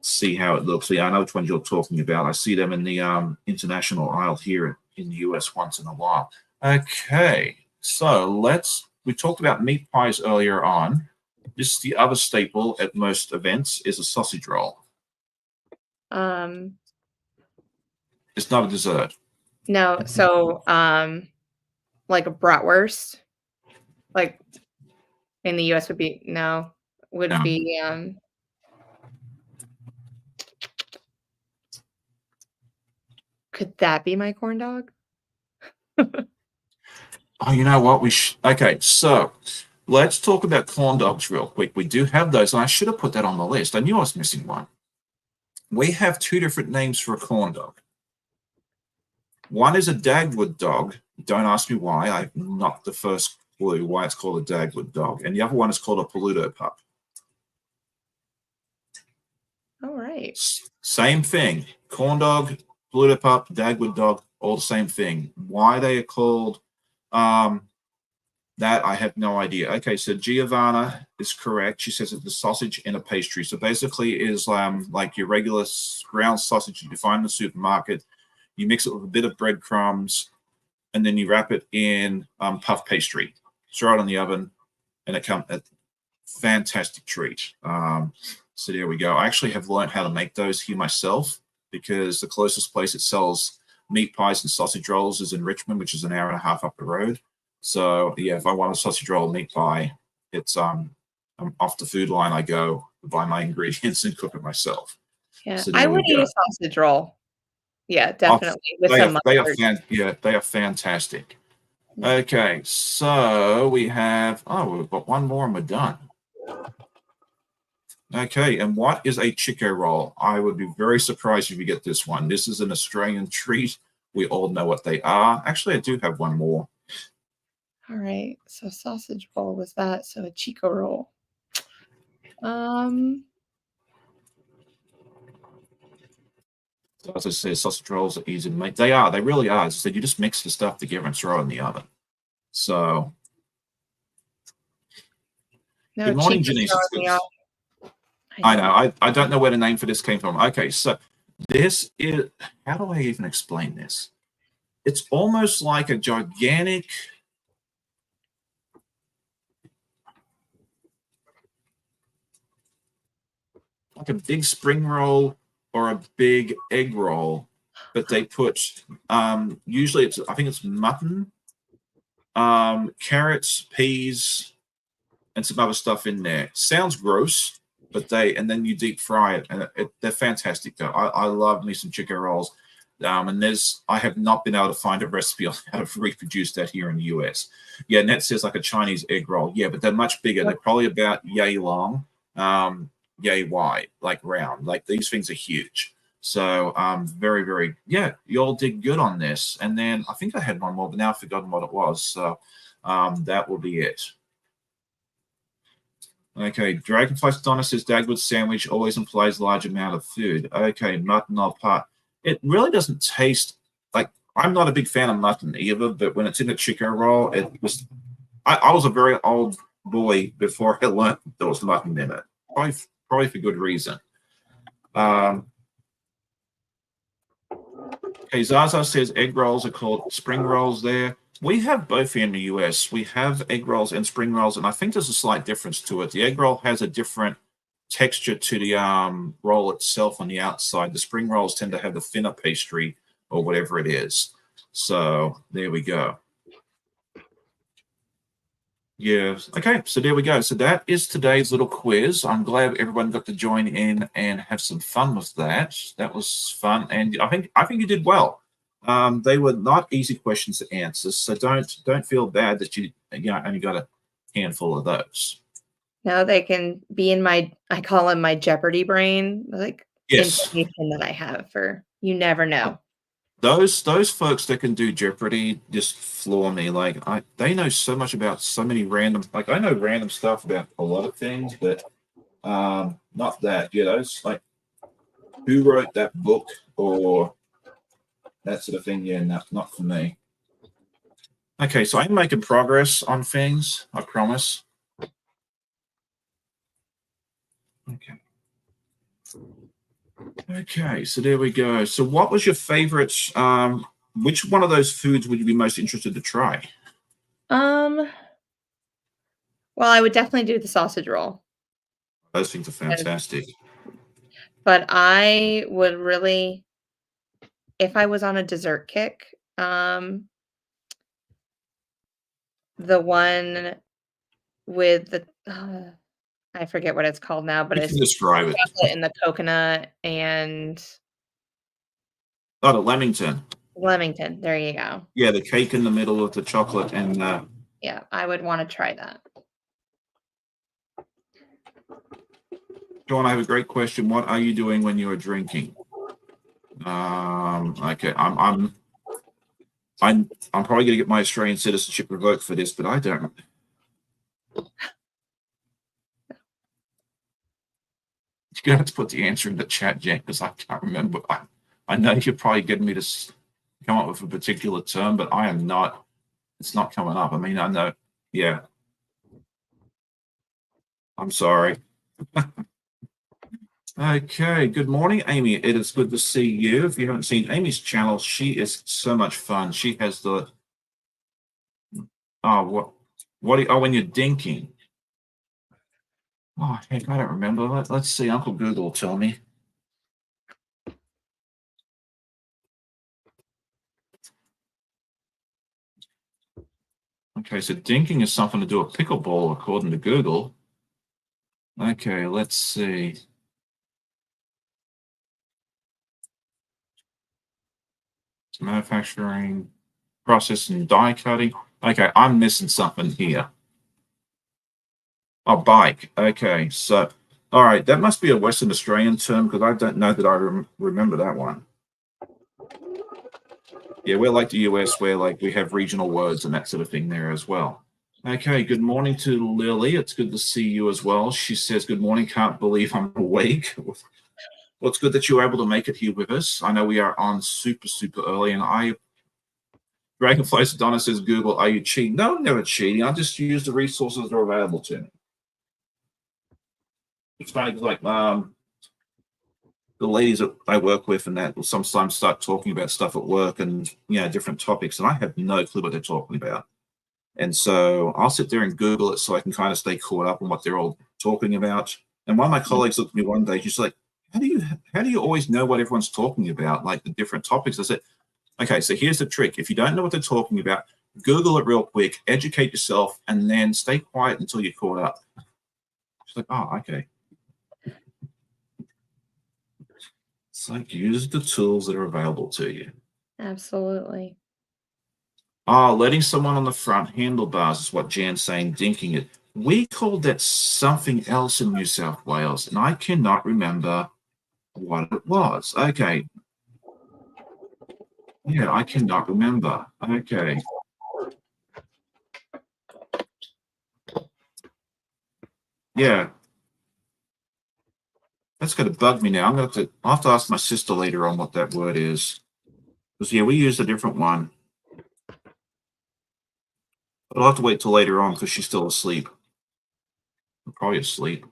see how it looks. Yeah, I know which ones you're talking about. I see them in the international aisle here in the US once in a while. Okay, so we talked about meat pies earlier on. This is the other staple at most events is a sausage roll. Um, It's not a dessert. No, so, like a bratwurst, like in the US would be no, would No. be, could that be my corn dog? Oh, you know what? Okay, so let's talk about corn dogs real quick. We do have those, and I should have put that on the list. I knew I was missing one. We have two different names for a corn dog. One is a Dagwood dog. Don't ask me why. I've not the first clue why it's called a Dagwood dog. And the other one is called a Peludo pup. All right. Same thing. Corn dog, Peludo pup, Dagwood dog, all the same thing. Why they are called that, I have no idea. Okay, so Giovanna is correct. She says it's a sausage in a pastry. So basically is like your regular ground sausage you find in the supermarket. You mix it with a bit of breadcrumbs, and then you wrap it in puff pastry. Throw it in the oven, and it comes a fantastic treat. So there we go. I actually have learned how to make those here myself because the closest place that sells meat pies and sausage rolls is in Richmond, which is an hour and a half up the road. So yeah, if I want a sausage roll meat pie, it's I'm off the food line. I go buy my ingredients and cook it myself. Yeah, So I there would we eat a go. sausage roll. Yeah, Oh, definitely with some mustard. they are fantastic. Mm. Okay, so we've got one more and we're done. Okay, and what is a Chico roll? I would be very surprised if you get this one. This is an Australian treat. We all know what they are. Actually, I do have one more. All right, so sausage roll was that, so a Chico roll. Um, So as I say, sausage rolls are easy to make. They are. They really are. As I said, you just mix the stuff together and throw it in the oven. So, no, good morning, Chico's Janice. throwing me off. I know. I don't know where the name for this came from. Okay, so this is, how do I even explain this? It's almost like a gigantic, like a big spring roll or a big egg roll, but they put, usually I think it's mutton, carrots, peas, and some other stuff in there. Sounds gross, but and then you deep fry it, and they're fantastic though. I love me some chicken rolls. And I have not been able to find a recipe on how to reproduce that here in the US. Yeah, Net says like a Chinese egg roll. Yeah, but they're much bigger. They're probably about yay long, yay wide, like round. Like these things are huge. So very, very, yeah, you all did good on this. And then I think I had one more, but now I've forgotten what it was. So that will be it. Okay, Dragonfly Donna says Dagwood sandwich always implies large amount of food. Okay, mutton or pot. It really doesn't taste like, I'm not a big fan of mutton either, but when it's in a chicken roll, it was. I was a very old boy before I learned there was mutton in it. Probably for good reason. Okay, Zaza says egg rolls are called spring rolls there. We have both here in the US. We have egg rolls and spring rolls, and I think there's a slight difference to it. The egg roll has a different texture to the roll itself on the outside. The spring rolls tend to have the thinner pastry or whatever it is. So there we go. Yeah. Okay. So there we go. So that is today's little quiz. I'm glad everyone got to join in and have some fun with that. That was fun, and I think you did well. They were not easy questions to answer, so don't feel bad that you only got a handful of those. Now they can be in I call them my Jeopardy brain, like Yes. information that I have for you never know. Those folks that can do Jeopardy just floor me. Like they know so much about so many random. Like I know random stuff about a lot of things, but not that. You know, it's like who wrote that book or that sort of thing. Yeah, not for me. Okay, so I'm making progress on things. I promise. Okay. Okay, so there we go. So what was your favorite? Which one of those foods would you be most interested to try? Um, well, I would definitely do the sausage roll. Those things are fantastic. But I would really if I was on a dessert kick, the one with the I forget what it's called now, but You it's can describe it. chocolate and the coconut and Oh, the Lemington. Leamington. There you go. Yeah, the cake in the middle with the chocolate and Yeah, I would wanna try that. John, I have a great question. What are you doing when you are drinking? Okay, I'm probably gonna get my Australian citizenship revoked for this, but I don't. You're gonna have to put the answer in the chat, Jen, because I can't remember. I know you're probably getting me to come up with a particular term, but I am not. It's not coming up. I mean, I know. Yeah, I'm sorry. Okay, good morning, Amy. It is good to see you. If you haven't seen Amy's channel, she is so much fun. She has the when you're dinking. Oh heck, I don't remember. Let's see. Uncle Google will tell me. Okay, so dinking is something to do with pickleball, according to Google. Okay, let's see. Manufacturing, processing, die cutting. Okay, I'm missing something here. Oh, bike. Okay, so, all right, that must be a Western Australian term because I don't know that I remember that one. Yeah, we're like the US, where like we have regional words and that sort of thing there as well. Okay, good morning to Lily. It's good to see you as well. She says, good morning. Can't believe I'm awake. Well, it's good that you were able to make it here with us. I know we are on super, super early, and Dragonfly Sedona says, Google, are you cheating? No, I'm never cheating. I just use the resources that are available to me. It's funny because, like, the ladies that I work with and that will sometimes start talking about stuff at work and, different topics, and I have no clue what they're talking about. And so I'll sit there and Google it so I can kind of stay caught up on what they're all talking about. And one of my colleagues looked at me one day, she's like, how do you always know what everyone's talking about, like the different topics? I said, okay, so here's the trick. If you don't know what they're talking about, Google it real quick, educate yourself, and then stay quiet until you're caught up. She's like, oh, okay. It's like use the tools that are available to you. Absolutely. Oh, letting someone on the front handlebars is what Jan's saying, dinking it. We called that something else in New South Wales, and I cannot remember what it was. Okay. Yeah, I cannot remember. Okay. Yeah. That's going to bug me now. I'll have to ask my sister later on what that word is. Because, yeah, we used a different one. But I'll have to wait till later on because she's still asleep. Probably asleep.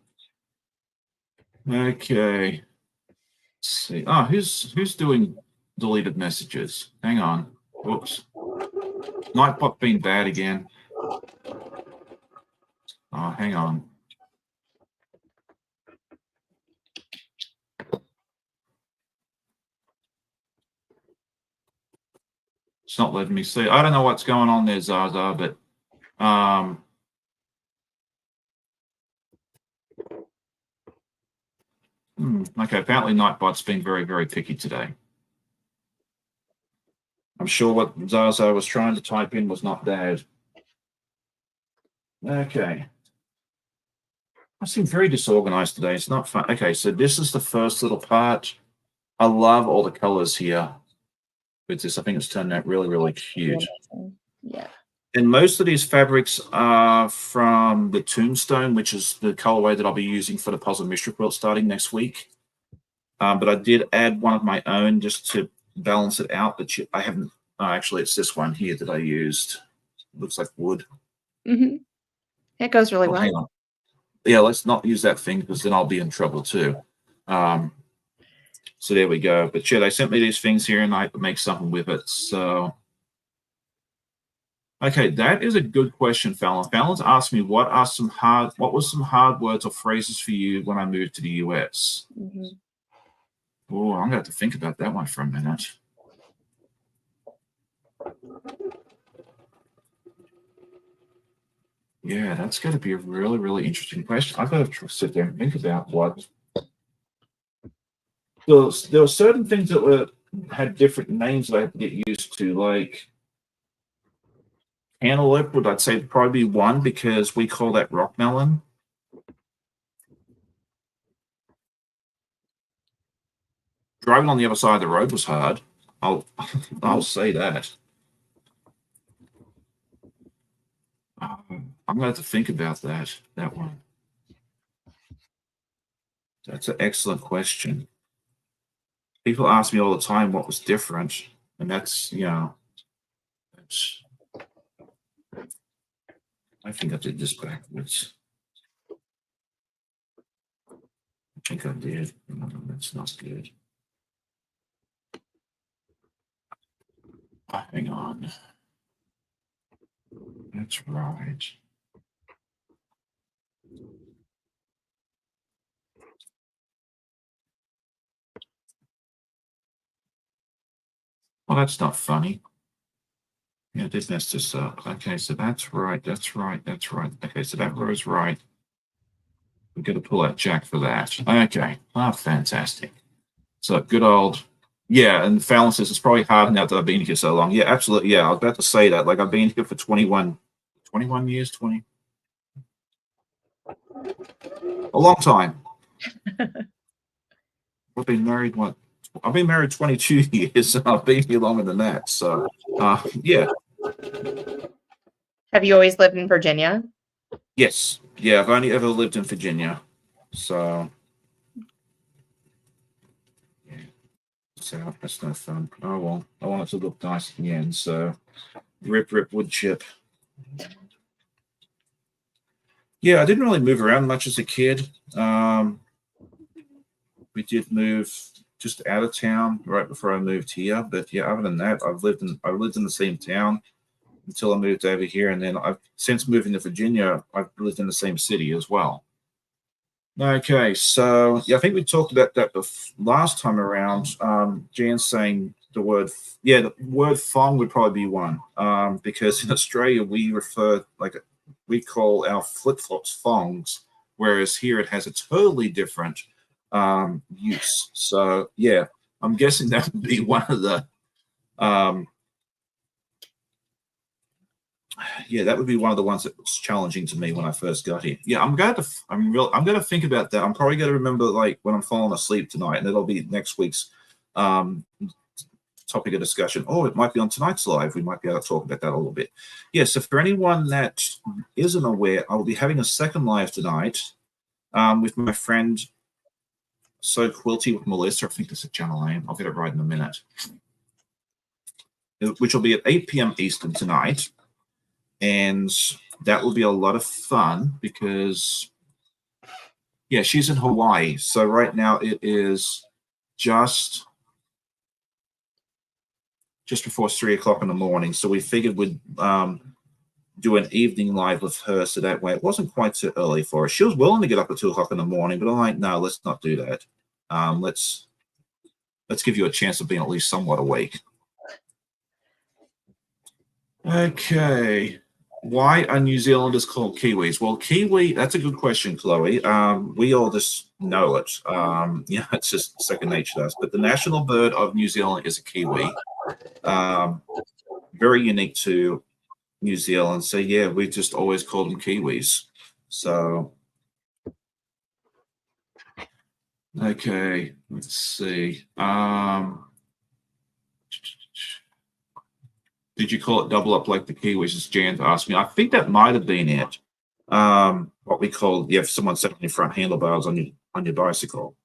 Okay. Let's see. Oh, who's doing deleted messages? Hang on. Whoops. Nightbot being bad again. Oh, hang on. It's not letting me see. I don't know what's going on there, Zaza, but okay, apparently Nightbot's been very, very picky today. I'm sure what Zaza was trying to type in was not bad. Okay. I seem very disorganized today. It's not fun. Okay, so this is the first little part. I love all the colors here with this. I think it's turned out really, really cute. Yeah. And most of these fabrics are from the Tombstone, which is the colorway that I'll be using for the puzzle mystery quilt starting next week. But I did add one of my own just to balance it out. But I haven't. Actually, it's this one here that I used. It looks like wood. Mm-hmm. It goes really well. Hang on. Yeah, let's not use that thing because then I'll be in trouble too. So there we go. But yeah, they sent me these things here and I have to make something with it. So, okay, that is a good question, Fallon. Fallon's asked me what was some hard words or phrases for you when I moved to the US? Mm-hmm. Oh, I'm gonna have to think about that one for a minute. Yeah, that's going to be a really, really interesting question. I've got to sit there and think about what. There were certain things that had different names that I had to get used to, like cantaloupe would I'd say probably be one because we call that rock melon. Driving on the other side of the road was hard. I'll say that. I'm going to have to think about that one. That's an excellent question. People ask me all the time what was different, and that's that's. I think I did this backwards. I think I did. No, that's not good. Hang on. That's right. Well, that's not funny. Yeah, I did mess this up. Okay, so that's right. That's right. That's right. Okay, so that row's right. We're going to pull out Jack for that. Okay. Ah, fantastic. So good old. Yeah, and Fallon says it's probably hard now that I've been here so long. Yeah, absolutely. Yeah, I was about to say that. Like I've been here for 21 years, 20. A long time. I've been married, what? I've been married 22 years, and I've been here longer than that. So, yeah. Have you always lived in Virginia? Yes. Yeah, I've only ever lived in Virginia. So, yeah. So that's no fun. Oh, well. I want it to look nice in the end. So, rip, wood chip. Yeah, I didn't really move around much as a kid. We did move just out of town right before I moved here. But yeah, other than that, I lived in the same town until I moved over here, and then I've since moving to Virginia, I've lived in the same city as well. Okay, so yeah, I think we talked about that last time around. Jan's saying the word, yeah, the word "thong" would probably be one, because in Australia we call our flip flops thongs, whereas here it has a totally different use. So yeah, I'm guessing that would be one of the um, yeah, that would be one of the ones that was challenging to me when I first got here. Yeah, I'm going to think about that. I'm probably going to remember like when I'm falling asleep tonight, and it'll be next week's um, topic of discussion. Oh, it might be on tonight's live. We might be able to talk about that a little bit. Yeah, so for anyone that isn't aware, I will be having a second live tonight with my friend So Quilty with Melissa. I think that's a channel name. I'll get it right in a minute. Which will be at 8 p.m. Eastern tonight. And that will be a lot of fun because, yeah, she's in Hawaii. So right now it is just before 3 o'clock in the morning. So we figured we'd do an evening live with her, so that way it wasn't quite so early for her. She was willing to get up at 2 o'clock in the morning, but I'm like, no, let's not do that. Let's give you a chance of being at least somewhat awake. Okay. Why are New Zealanders called Kiwis? Well, Kiwi, that's a good question, Chloe. We all just know it. Yeah, it's just second nature to us. But the national bird of New Zealand is a Kiwi. Very unique to New Zealand. So, yeah, we just always called them Kiwis. So, okay, let's see. Did you call it double up like the Kiwis? As Jan asked me. I think that might have been it. What we call, yeah, if someone sat on your front handlebars on your bicycle.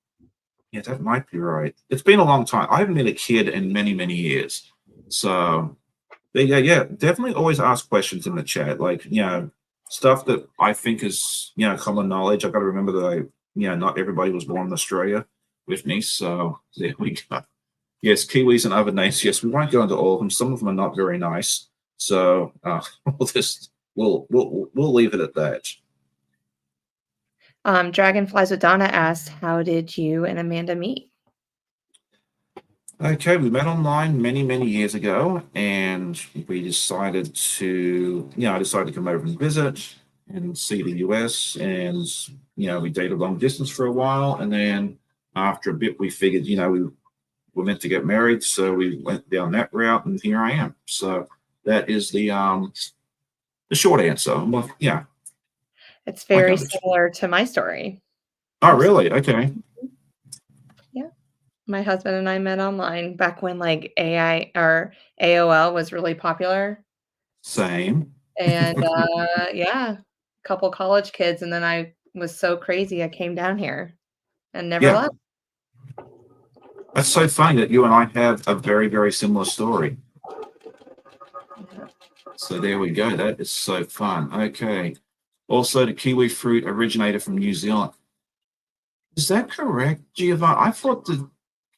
Yeah, that might be right. It's been a long time. I haven't been a kid in many, many years. So yeah, definitely always ask questions in the chat. Like, stuff that I think is, common knowledge. I've got to remember that not everybody was born in Australia with me. So there we go. Yes, Kiwis and other names. Yes, we won't go into all of them. Some of them are not very nice. So we'll leave it at that. Dragonflies with Donna asked, how did you and Amanda meet? Okay, we met online many, many years ago, and we decided to, I decided to come over and visit and see the US. And, we dated long distance for a while. And then after a bit, we figured, we were meant to get married. So we went down that route, and here I am. So that is the short answer. Well, yeah, It's I very got it. similar to my story. Oh, Absolutely. really? Okay. Yeah. My husband and I met online back when like AI or AOL was really popular. Same. And yeah, couple college kids. And then I was so crazy, I came down here and never Yeah. left. That's so funny that you and I have a very, very similar story. Yeah. So there we go. That is so fun. Okay. Also, the kiwi fruit originated from New Zealand. Is that correct, Giovanni? I thought the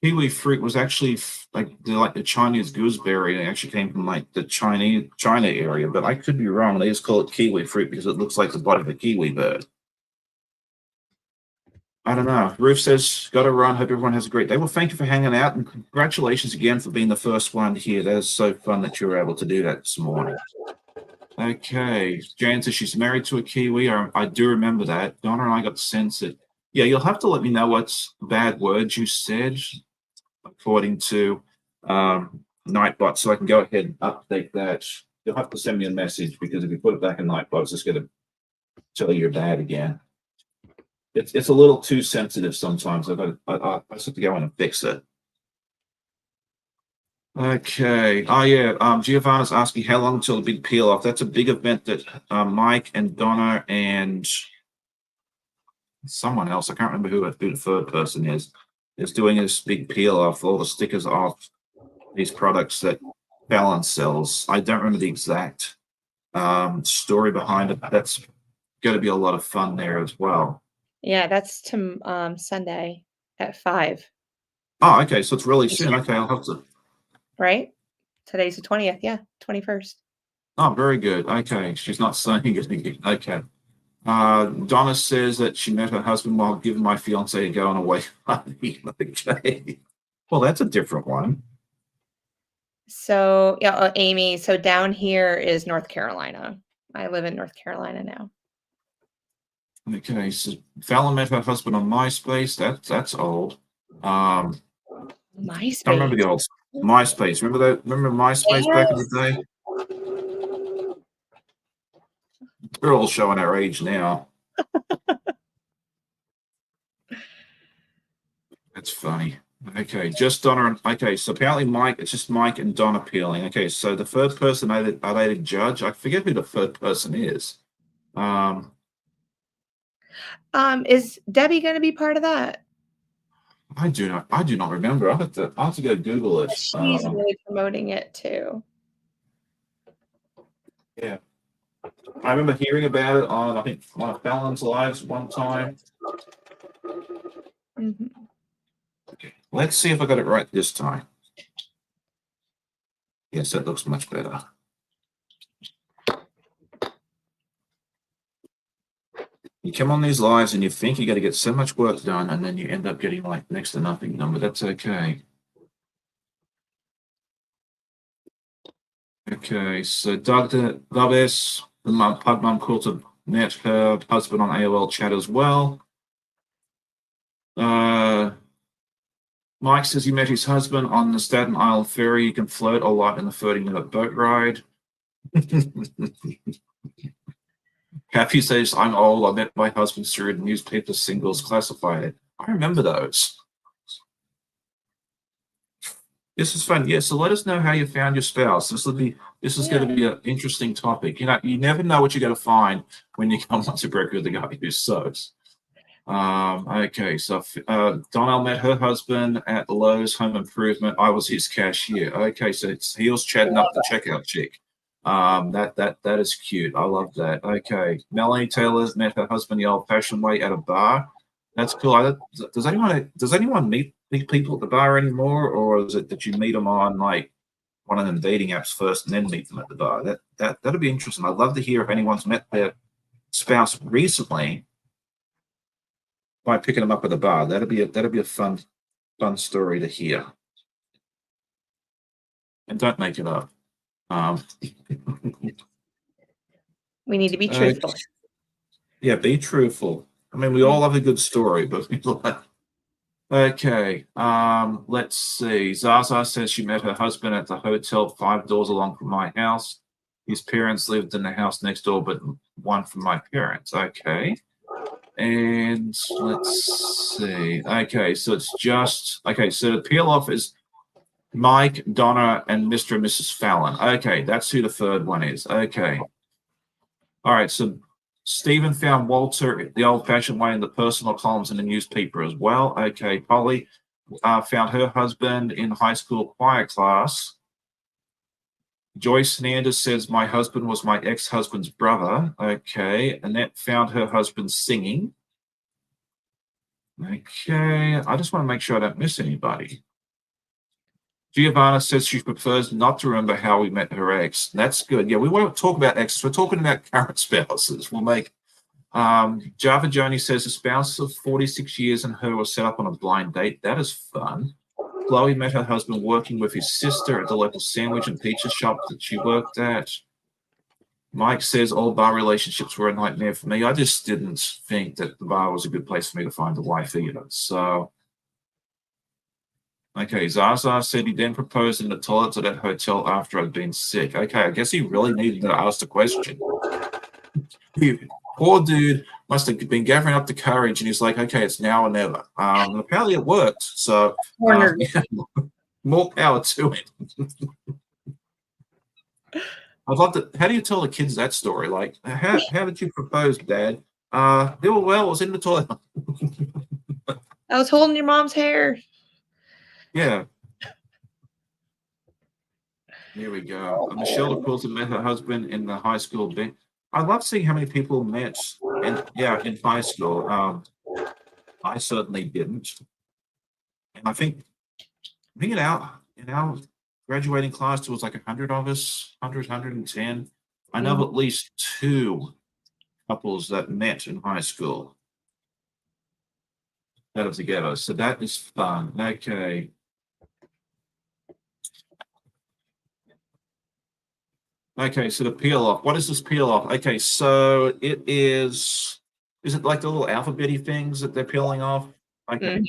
kiwi fruit was actually like the Chinese gooseberry. It actually came from like the China area, but I could be wrong. They just call it kiwi fruit because it looks like the body of a kiwi bird. I don't know. Ruth says, got to run. Hope everyone has a great day. Well, thank you for hanging out and congratulations again for being the first one here. That is so fun that you were able to do that this morning. Okay. Jan says she's married to a Kiwi. I do remember that. Donna and I got the sense that, yeah, you'll have to let me know what's bad words you said according to Nightbot so I can go ahead and update that. You'll have to send me a message because if you put it back in Nightbot, it's just going to tell you you're bad again. It's a little too sensitive sometimes. I just have to go in and fix it. Okay. Oh yeah. Giovanna's asking how long until the big peel off. That's a big event that Mike and Donna and someone else, I can't remember who the third person is doing this big peel off, all the stickers off these products that Balance sells. I don't remember the exact story behind it. But that's going to be a lot of fun there as well. Yeah, that's to Sunday at 5. Oh, okay. So it's really soon. Okay, I'll have to. Right? Today's the 20th. Yeah, 21st. Oh, very good. Okay, she's not saying it. Okay. Donna says that she met her husband while giving my fiance a go on a way party. Okay. Well, that's a different one. So, yeah, Amy, so down here is North Carolina. I live in North Carolina now. Okay, so Fallon met her husband on MySpace. That's old. I remember MySpace. the old MySpace. Remember that? Remember MySpace back in the Yes. day? We're all showing our age now. That's funny. Okay, just Donna. Okay, so apparently Mike, it's just Mike and Donna peeling. Okay, so the third person, are they the judge? I forget who the third person is. Is Debbie going to be part of that? I do not remember. I have to go Google it. She's really promoting it too. Yeah, I remember hearing about it on I think one of Fallon's lives one time. Mhm. Okay, let's see if I got it right this time. Yes, that looks much better. You come on these lives and you think you got to get so much work done, and then you end up getting like next to nothing done, but that's okay. Okay, so Doug S, the pug mum Quilter met her husband on AOL chat as well. Mike says he met his husband on the Staten Island ferry. You can float or light in the 30-minute boat ride. Kathy says, I'm old. I met my husband through newspaper singles classified. I remember those. This is fun. Yeah, so let us know how you found your spouse. This is going to be an interesting topic. You never know what you're going to find when you come onto Break with the guy who sews. Okay, so Donnell met her husband at Lowe's Home Improvement. I was his cashier. Okay, so he was chatting up the checkout chick. That is cute. I love that. Okay, Melanie Taylor's met her husband the old-fashioned way at a bar. That's cool. Does anyone meet people at the bar anymore, or is it that you meet them on like one of them dating apps first and then meet them at the bar? That'd be interesting. I'd love to hear if anyone's met their spouse recently by picking them up at the bar. That'd be a fun story to hear. And don't make it up. We need to be truthful. Yeah, be truthful. I mean, we all have a good story, but okay. Let's see. Zaza says she met her husband at the hotel 5 doors along from my house. His parents lived in the house next door, but one from my parents. Okay. And let's see. Okay, so it's just okay. So the peel off is Mike, Donna, and Mr. and Mrs. Fallon. Okay, that's who the third one is. Okay. All right, so Stephen found Walter the old-fashioned way in the personal columns in the newspaper as well. Okay, Polly found her husband in high school choir class. Joyce Hernandez says, my husband was my ex-husband's brother. Okay, Annette found her husband singing. Okay, I just want to make sure I don't miss anybody. Giovanna says she prefers not to remember how we met her ex. That's good. Yeah, we won't talk about exes. We're talking about current spouses. We'll make Java Joni says a spouse of 46 years and her were set up on a blind date. That is fun. Chloe met her husband working with his sister at the local sandwich and pizza shop that she worked at. Mike says all bar relationships were a nightmare for me. I just didn't think that the bar was a good place for me to find a wife either. So, okay, Zaza said he then proposed in the toilets at that hotel after I'd been sick. Okay, I guess he really needed to ask the question. Poor dude must have been gathering up the courage, and he's like, okay, it's now or never. And apparently it worked. So, yeah, more power to it. I'd love to. How do you tell the kids that story? Like, how did you propose, Dad? It was in the toilet. I was holding your mom's hair. Yeah. Here we go. Michelle DeQuilton met her husband in the high school. I love seeing how many people met in high school. I certainly didn't. And I think in our graduating class, there was like 100 of us, 110. I know of at least 2 couples that met in high school that are together. So that is fun. Okay. Okay, so the peel off. What is this peel off? Okay, so it is it like the little alphabety things that they're peeling off? Okay.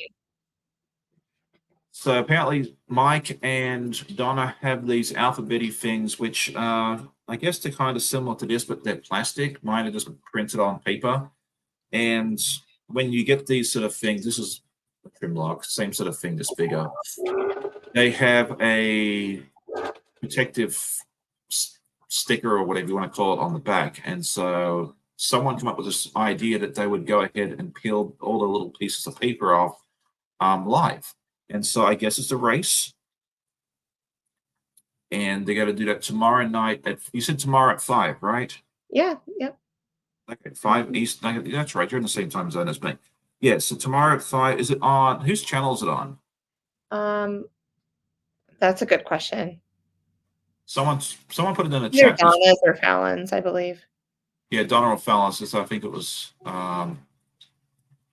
So apparently Mike and Donna have these alphabety things, which I guess they're kind of similar to this, but they're plastic. Mine are just printed on paper. And when you get these sort of things, this is a trim lock, same sort of thing, just bigger. They have a protective sticker or whatever you want to call it on the back. And so someone came up with this idea that they would go ahead and peel all the little pieces of paper off live. And so I guess it's a race. And they got to do that tomorrow night. You said tomorrow at 5, right? Yeah. Yep. Okay, 5 East. That's right. You're in the same time zone as me. Yeah. So tomorrow at 5. Is it on? Whose channel is it on? That's a good question. Someone put it in the Either chat. Donna's or Fallon's, I believe. Yeah, Donna or Fallon's. I think it was. There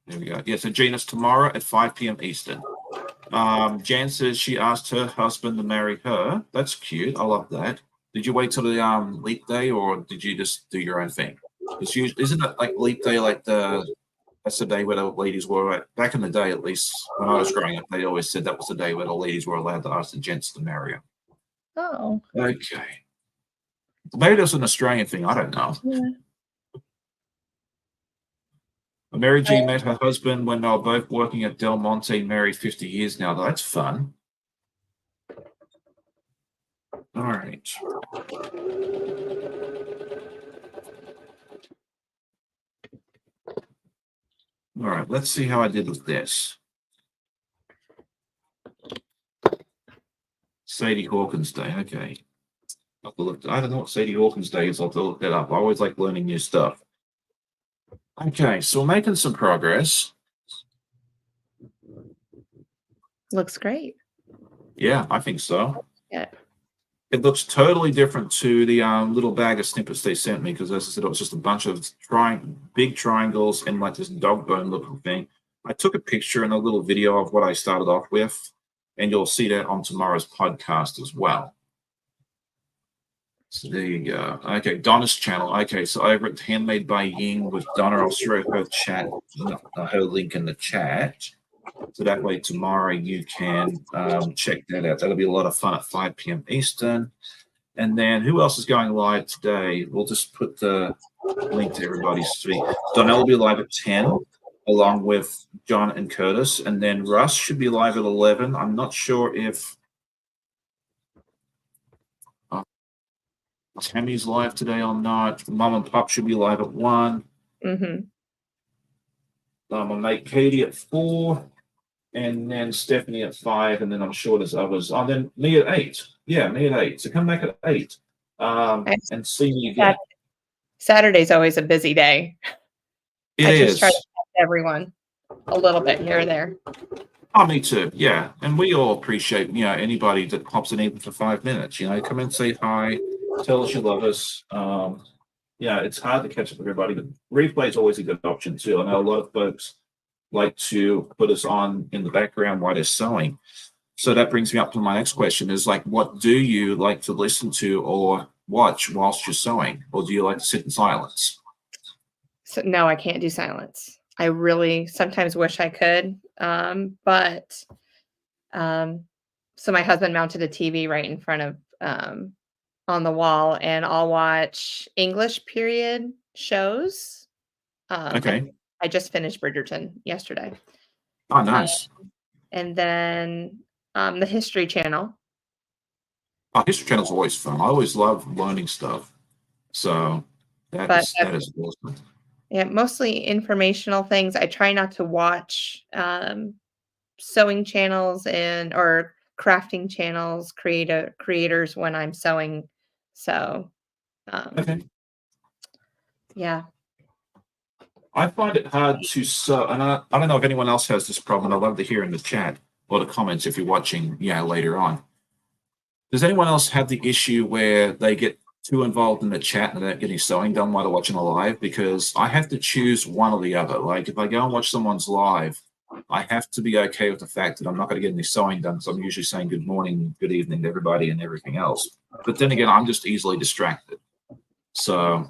we go. Yeah. So Gina's tomorrow at 5 p.m. Eastern. Jan says she asked her husband to marry her. That's cute. I love that. Did you wait till the leap day, or did you just do your own thing? Isn't it like leap day, like that's the day where the ladies were back in the day, at least when I was growing up, they always said that was the day where the ladies were allowed to ask the gents to marry them. Oh. Okay. Maybe that's an Australian thing. I don't know. Yeah. Mary G met her husband when they were both working at Del Monte, married 50 years now. That's fun. All right. All right, let's see how I did with this. Sadie Hawkins Day. Okay. I don't know what Sadie Hawkins Day is. I'll have to look that up. I always like learning new stuff. Okay, so we're making some progress. Looks great. Yeah, I think so. Yeah. It looks totally different to the little bag of snippets they sent me, because as I said, it was just a bunch of big triangles and like this dog bone looking thing. I took a picture and a little video of what I started off with, and you'll see that on tomorrow's podcast as well. So there you go. Okay, Donna's channel. Okay, so over at Handmade by Ying with Donna, I'll throw her chat, her link in the chat. So that way tomorrow you can check that out. That'll be a lot of fun at 5 p.m. Eastern. And then who else is going live today? We'll just put the link to everybody's feed. Donnell will be live at 10, along with John and Curtis. And then Russ should be live at 11. I'm not sure if Tammy's live today or not. Mom and Pop should be live at 1. Mm-hmm. My mate Katie at 4. And then Stephanie at 5. And then I'm sure there's others. Oh, then me at 8. Yeah, me at 8. So come back at 8 and see me again. Saturday's always a busy day. It I is. just try to catch everyone a little bit here or there. Oh, me too. Yeah. And we all appreciate, anybody that pops in even for 5 minutes, come and say hi, tell us you love us. Yeah, it's hard to catch up with everybody, but replay is always a good option too. I know a lot of folks like to put us on in the background while they're sewing. So that brings me up to my next question is like, what do you like to listen to or watch whilst you're sewing? Or do you like to sit in silence? So no, I can't do silence. I really sometimes wish I could. So my husband mounted a TV right in front of on the wall, and I'll watch English period shows. Okay. I just finished Bridgerton yesterday. Oh, nice. And then the History Channel. Oh, History Channel's always fun. I always love learning stuff. So that is awesome. Yeah, mostly informational things. I try not to watch sewing channels or crafting channels, creators when I'm sewing. So okay. Yeah. I find it hard to sew, and I don't know if anyone else has this problem. I'd love to hear in the chat or the comments if you're watching, later on. Does anyone else have the issue where they get too involved in the chat and they're not getting sewing done while they're watching a live? Because I have to choose one or the other. Like if I go and watch someone's live, I have to be okay with the fact that I'm not going to get any sewing done. So I'm usually saying good morning, good evening to everybody and everything else. But then again, I'm just easily distracted. So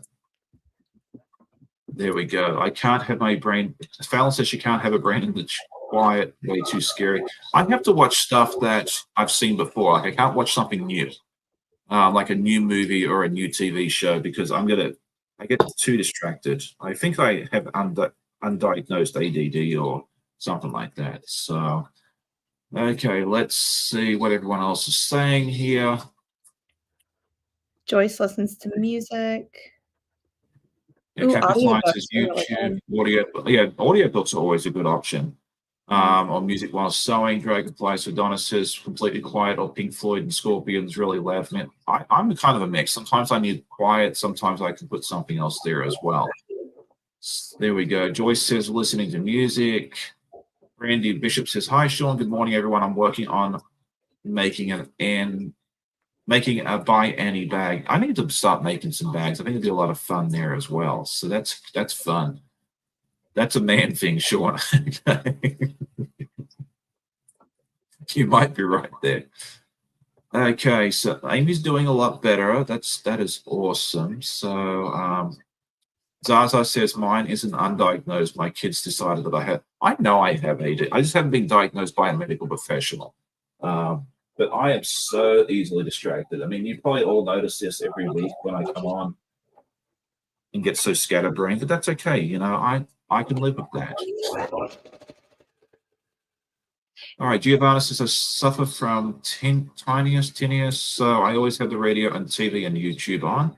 there we go. I can't have my brain. Fallon says she can't have a brain in the quiet, way too scary. I have to watch stuff that I've seen before. Like I can't watch something new, like a new movie or a new TV show, because I get too distracted. I think I have undiagnosed ADD or something like that. So, okay, let's see what everyone else is saying here. Joyce listens to music. Yeah, Capitalize is YouTube, audio. Yeah, audiobooks are always a good option. Or music while sewing. Dragonfly, so Donna says completely quiet, or Pink Floyd and Scorpions really loud. Man, I'm kind of a mix. Sometimes I need quiet. Sometimes I can put something else there as well. There we go. Joyce says listening to music. Randy Bishop says, hi, Sean. Good morning, everyone. I'm working on making a by Annie bag. I need to start making some bags. I think it'd be a lot of fun there as well. So that's fun. That's a man thing, Sean. You might be right there. Okay, so Amy's doing a lot better. That is awesome. So Zaza says mine isn't undiagnosed. My kids decided that I have. I know I have AD. I just haven't been diagnosed by a medical professional. But I am so easily distracted. I mean, you probably all notice this every week when I come on and get so scatterbrained, but that's okay. I can live with that. All right, Giovanna says I suffer from tinnitus, so I always have the radio and TV and YouTube on.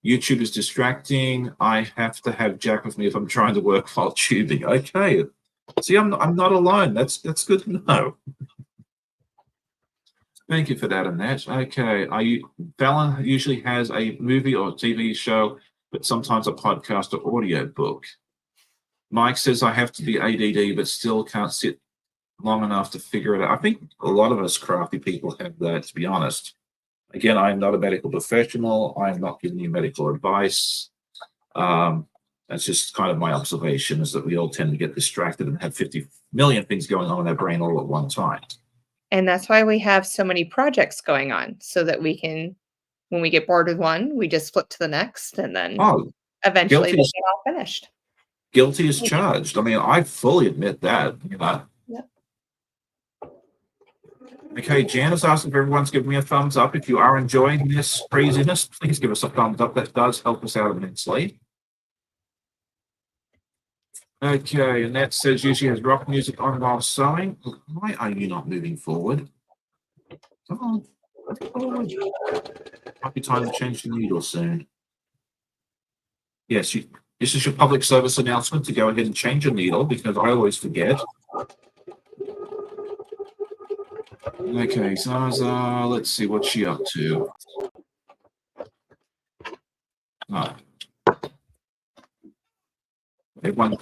YouTube is distracting. I have to have Jack with me if I'm trying to work while tubing. Okay, see, I'm not alone. That's good to know. Thank you for that, Annette. Okay, Fallon usually has a movie or TV show, but sometimes a podcast or audio book. Mike says I have to be ADD, but still can't sit long enough to figure it out. I think a lot of us crafty people have that, to be honest. Again, I'm not a medical professional. I'm not giving you medical advice. That's just kind of my observation, is that we all tend to get distracted and have 50 million things going on in our brain all at one time. And that's why we have so many projects going on, so that we can when we get bored with one, we just flip to the next, and then Oh, eventually they guilty as get all finished. guilty as charged. I mean, I fully admit that. Yep. Okay, Jan has asked if everyone's giving me a thumbs up. If you are enjoying this craziness, please give us a thumbs up. That does help us out immensely. Okay, and that says usually has rock music on while sewing. Why are you not moving forward? Come on. Forward. Might be time to change the needle soon. Yes, this is your public service announcement to go ahead and change your needle because I always forget. Okay, Zaza, let's see what's she up to. Oh. Everyone,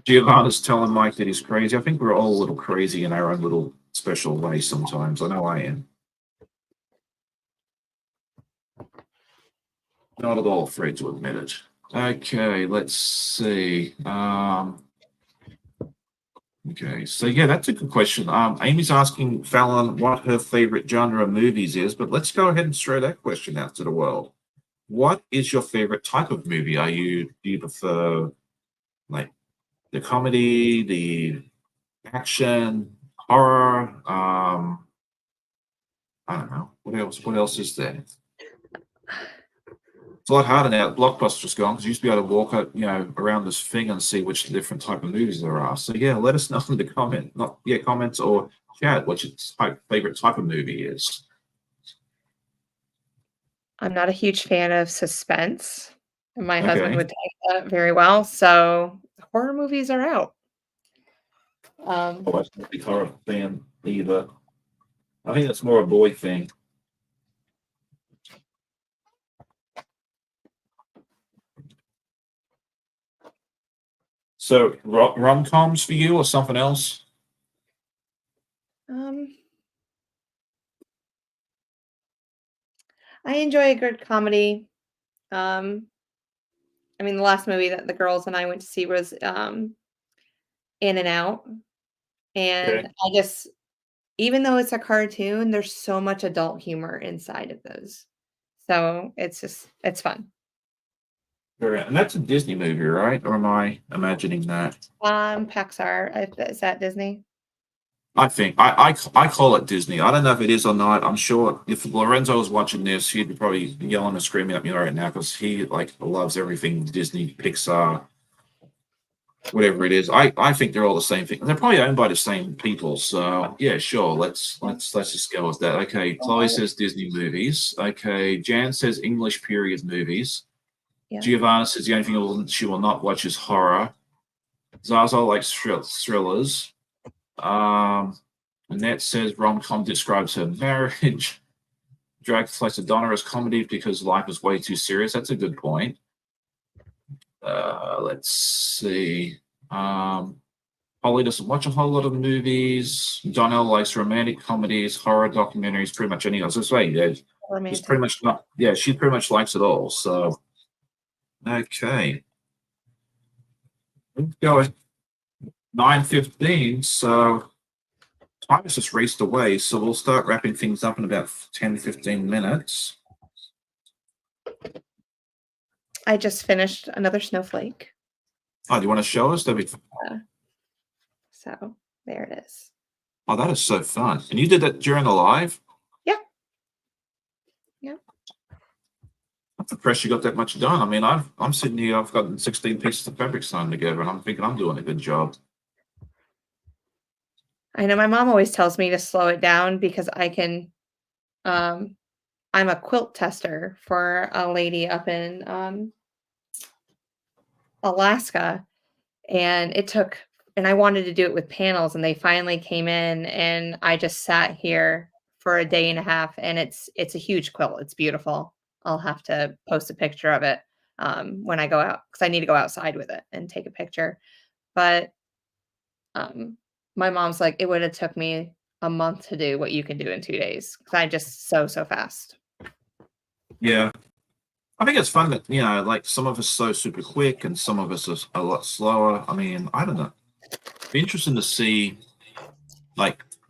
Giovanna's telling Mike that he's crazy. I think we're all a little crazy in our own little special way sometimes. I know I am. Not at all afraid to admit it. Okay, let's see. Okay, so yeah, that's a good question. Amy's asking Fallon what her favorite genre of movies is, but let's go ahead and throw that question out to the world. What is your favorite type of movie? Do you prefer like the comedy, the action, horror? I don't know. What else? What else is there? It's a lot harder now. Blockbuster's gone because you used to be able to walk out, around this thing and see which different type of movies there are. So yeah, let us know in the comments or chat what your favorite type of movie is. I'm not a huge fan of suspense, and my husband Okay. would take that very well. So horror movies are out. I'm not a big horror fan either. I think that's more a boy thing. So rom-coms for you or something else? I enjoy a good comedy. I mean, the last movie that the girls and I went to see was In and Out, and Okay. I just, even though it's a cartoon, there's so much adult humor inside of those. So it's fun. And that's a Disney movie, right? Or am I imagining that? Pixar, is that Disney? I think I call it Disney. I don't know if it is or not. I'm sure if Lorenzo was watching this, he'd be probably yelling and screaming at me right now because he loves everything Disney, Pixar, whatever it is. I think they're all the same thing. They're probably owned by the same people. So yeah, sure. Let's just go with that. Okay, Chloe says Disney movies. Okay, Jan says English period movies. Yeah. Giovanna says the only thing she will not watch is horror. Zaza likes thrillers. Annette says rom-com describes her marriage. Drag reflects Donna as comedy because life is way too serious. That's a good point. Let's see. Holly doesn't watch a whole lot of movies. Donnell likes romantic comedies, horror documentaries, pretty much anything. I was just saying, it's pretty much not. Yeah, she pretty much likes it all. So, okay, let's go at 9:15. So time has just raced away. So we'll start wrapping things up in about 10-15 minutes. I just finished another snowflake. Oh, do you want to show us? So there it is. Oh, that is so fun. And you did that during the live? Yeah. Yeah. I'm impressed you got that much done. I mean, I'm sitting here, I've gotten 16 pieces of fabric sewn together, and I'm thinking I'm doing a good job. I know my mom always tells me to slow it down because I'm a quilt tester for a lady up in Alaska, and I wanted to do it with panels, and they finally came in, and I just sat here for a day and a half, and it's a huge quilt. It's beautiful. I'll have to post a picture of it when I go out because I need to go outside with it and take a picture. But my mom's like, it would have took me a month to do what you can do in 2 days because I just so fast. Yeah. I think it's fun that, some of us sew super quick and some of us are a lot slower. I mean, I don't know. It'd be interesting to see,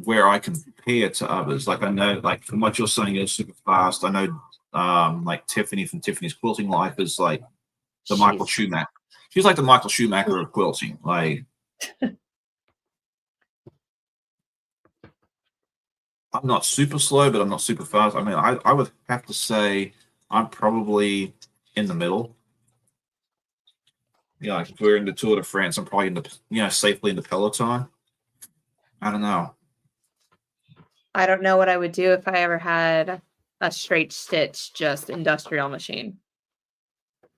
where I can compare to others. Like I know, like from what you're saying, is super fast. I know, like Tiffany from Tiffany's Quilting Life is like the Michael She's Schumacher. She's like the Michael Schumacher of quilting. Like I'm not super slow, but I'm not super fast. I mean, I would have to say I'm probably in the middle. Yeah, like if we're in the Tour de France, I'm probably in the safely in the peloton. I don't know. I don't know what I would do if I ever had a straight stitch, just industrial machine.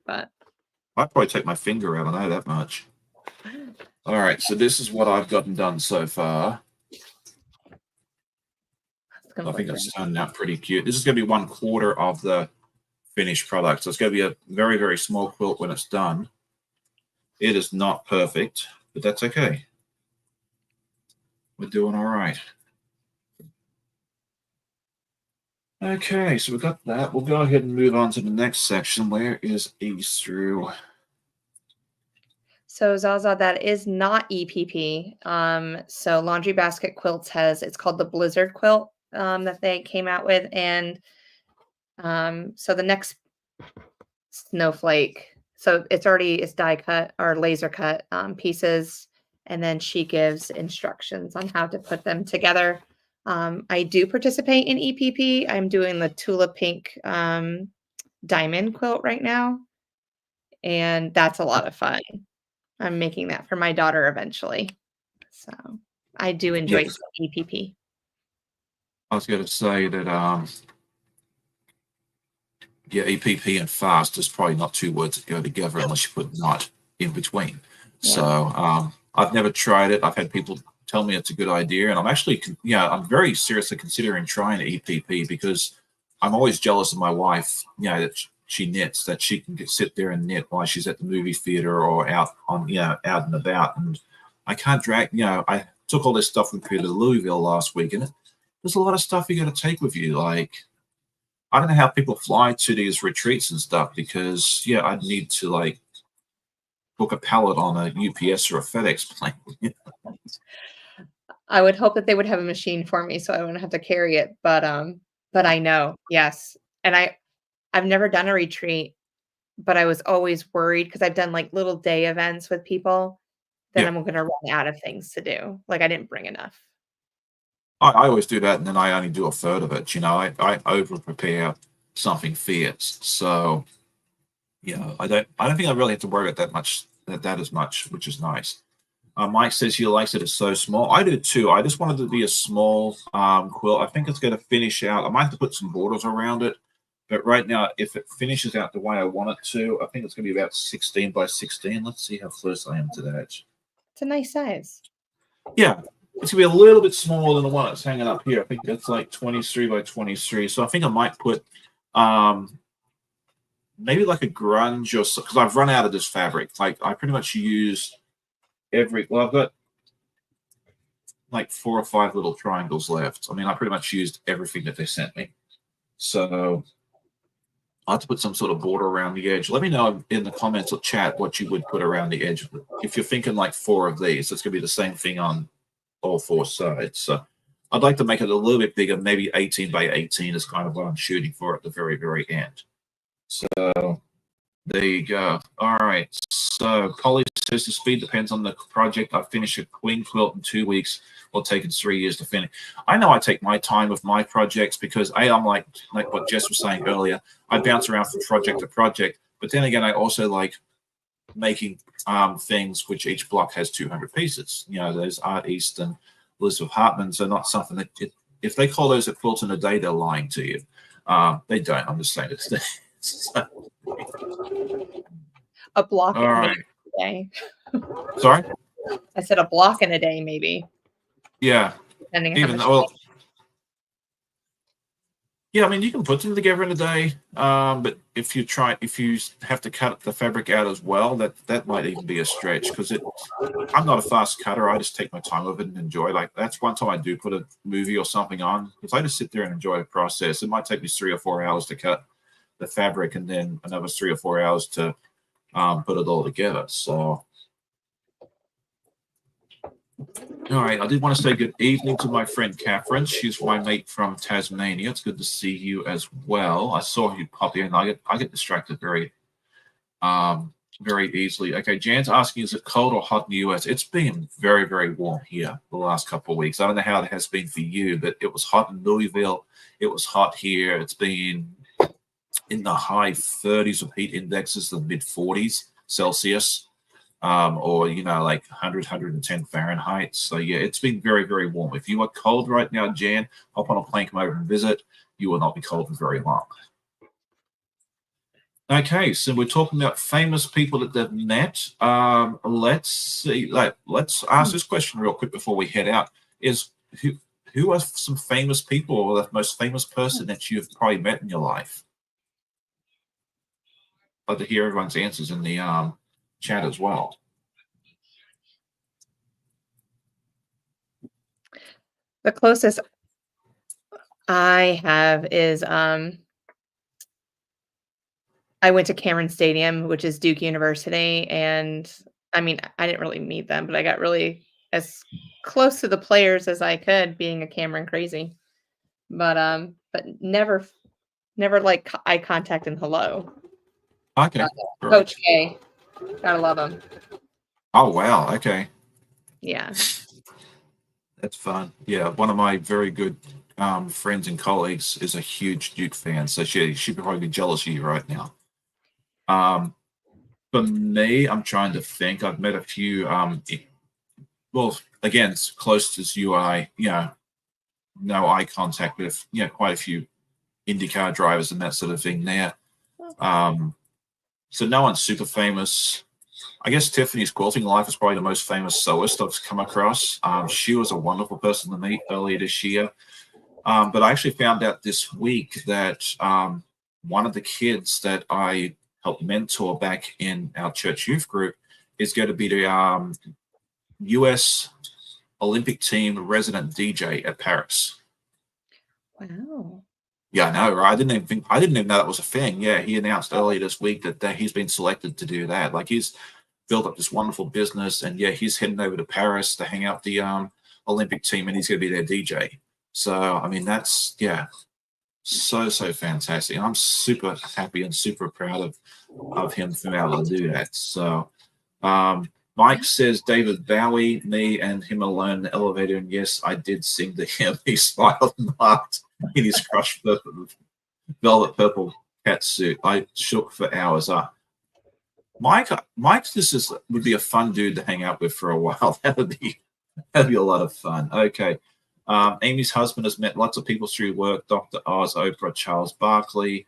But I'd probably take my finger out. I know that much. All right, so this is what I've gotten done so far. it's gonna I look think great. it's turned out pretty cute. This is going to be 1/4 of the finished product. So it's going to be a very, very small quilt when it's done. It is not perfect, but that's okay. We're doing all right. Okay, so we've got that. We'll go ahead and move on to the next section. Where is ease through? So Zaza, that is not EPP. So Laundry Basket Quilts it's called the Blizzard quilt that they came out with, and so the next snowflake. So it's die cut or laser cut pieces, and then she gives instructions on how to put them together. I do participate in EPP. I'm doing the Tulip Pink diamond quilt right now, and that's a lot of fun. I'm making that for my daughter eventually. So I do enjoy Yes, EPP. I was going to say that yeah, EPP and fast is probably not two words that go together unless you put not in between. So Yeah. I've never tried it. I've had people tell me it's a good idea, and I'm actually, I'm very seriously considering trying EPP because I'm always jealous of my wife. That she knits, that she can sit there and knit while she's at the movie theater or out on, out and about, and I can't drag. I took all this stuff with me to Louisville last week, and there's a lot of stuff you got to take with you, like. I don't know how people fly to these retreats and stuff because I'd need to like book a pallet on a UPS or a FedEx plane. I would hope that they would have a machine for me so I wouldn't have to carry it, but I know, yes. And I've never done a retreat, but I was always worried because I've done like little day events with people that Yeah, I'm gonna run out of things to do. Like I didn't bring enough. I always do that, and then I only do a third of it. I over prepare something fierce, so I don't think I really have to worry about that as much, which is nice. Mike says he likes it. It's so small. I do too. I just wanted to be a small quilt. I think it's going to finish out. I might have to put some borders around it, but right now, if it finishes out the way I want it to, I think it's going to be about 16 by 16. Let's see how close I am to that. It's a nice size. Yeah, it's gonna be a little bit smaller than the one that's hanging up here. I think it's like 23 by 23. So I think I might put um maybe like a grunge or because I've run out of this fabric. Like I pretty much use I've got like 4 or 5 little triangles left. I mean, I pretty much used everything that they sent me. So I'll have to put some sort of border around the edge. Let me know in the comments or chat what you would put around the edge. If you're thinking like 4 of these, it's gonna be the same thing on all 4 sides. So I'd like to make it a little bit bigger, maybe 18 by 18 is kind of what I'm shooting for at the very, very end. So there you go. All right. So Polly says the speed depends on the project. I finish a queen quilt in 2 weeks. Will take it 3 years to finish. I know I take my time with my projects because I'm like what Jess was saying earlier. I bounce around from project to project, but then again, I also like making things which each block has 200 pieces. Those Art East and Elizabeth Hartman's are not something that if they call those a quilt in a day, they're lying to you. They don't. I'm just saying it's A block all right. maybe a day. Sorry. I said a block in a day, maybe, Yeah. depending on how Even much. though, yeah, I mean, you can put them together in a day, but if you have to cut the fabric out as well, that might even be a stretch because I'm not a fast cutter. I just take my time with it and enjoy. Like that's one time I do put a movie or something on because I just sit there and enjoy the process. It might take me 3 or 4 hours to cut the fabric and then another 3 or 4 hours to put it all together. So All right, I did want to say good evening to my friend Catherine. She's my mate from Tasmania. It's good to see you as well. I saw you pop in. I get distracted very easily. Okay, Jan's asking, is it cold or hot in the US? It's been very, very warm here the last couple of weeks. I don't know how it has been for you, but it was hot in Louisville. It was hot here. It's been in the high 30s with heat indexes, the mid 40s Celsius, or like 100, 110 Fahrenheit. So yeah, it's been very, very warm. If you are cold right now, Jan, hop on a plane, come over and visit. You will not be cold for very long. Okay, so we're talking about famous people that they've met. Let's see. Let's ask this question real quick before we head out. Is who are some famous people, or the most famous person that you've probably met in your life? I'd like to hear everyone's answers in the chat as well. The closest I have is I went to Cameron Stadium, which is Duke University, and I mean, I didn't really meet them, but I got really as close to the players as I could, being a Cameron crazy. But never like eye contact and hello. Okay. Coach K, gotta love him. Oh wow. Okay. Yeah. That's fun. Yeah, one of my very good friends and colleagues is a huge Duke fan, so she'd probably be jealous of you right now. For me, I'm trying to think. I've met a few. Well, again, as close as you are, no eye contact with, quite a few IndyCar drivers and that sort of thing there. So no one's super famous. I guess Tiffany's Quilting Life is probably the most famous sewist I've come across. She was a wonderful person to meet earlier this year. But I actually found out this week that one of the kids that I helped mentor back in our church youth group is going to be the U.S. Olympic team resident DJ at Paris. Wow. Yeah, I know, right? I didn't even know that was a thing. Yeah, he announced earlier this week that he's been selected to do that. Like, he's built up this wonderful business, and yeah, he's heading over to Paris to hang out with the Olympic team, and he's going to be their DJ. So, I mean, that's so fantastic. And I'm super happy and super proud of him for being able to do that. So, Mike says David Bowie, me and him alone in the elevator, and yes, I did sing to him. He smiled and laughed in his crushed velvet purple cat suit. I shook for hours. Mike, would be a fun dude to hang out with for a while. That'd be a lot of fun. Okay. Amy's husband has met lots of people through work. Dr. Oz, Oprah, Charles Barkley.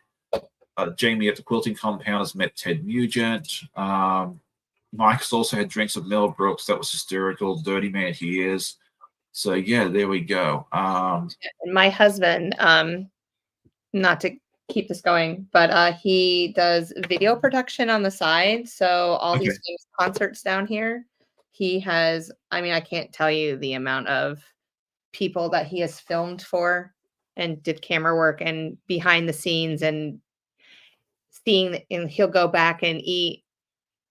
Jamie at the quilting compound has met Ted Nugent. Mike's also had drinks with Mel Brooks. That was hysterical. Dirty man he is. So yeah, there we go. My husband, not to keep this going, but he does video production on the side. So all these famous concerts down here, he has, I mean, I can't tell you the amount of people that he has filmed for and did camera work and behind the scenes and seeing, and he'll go back and eat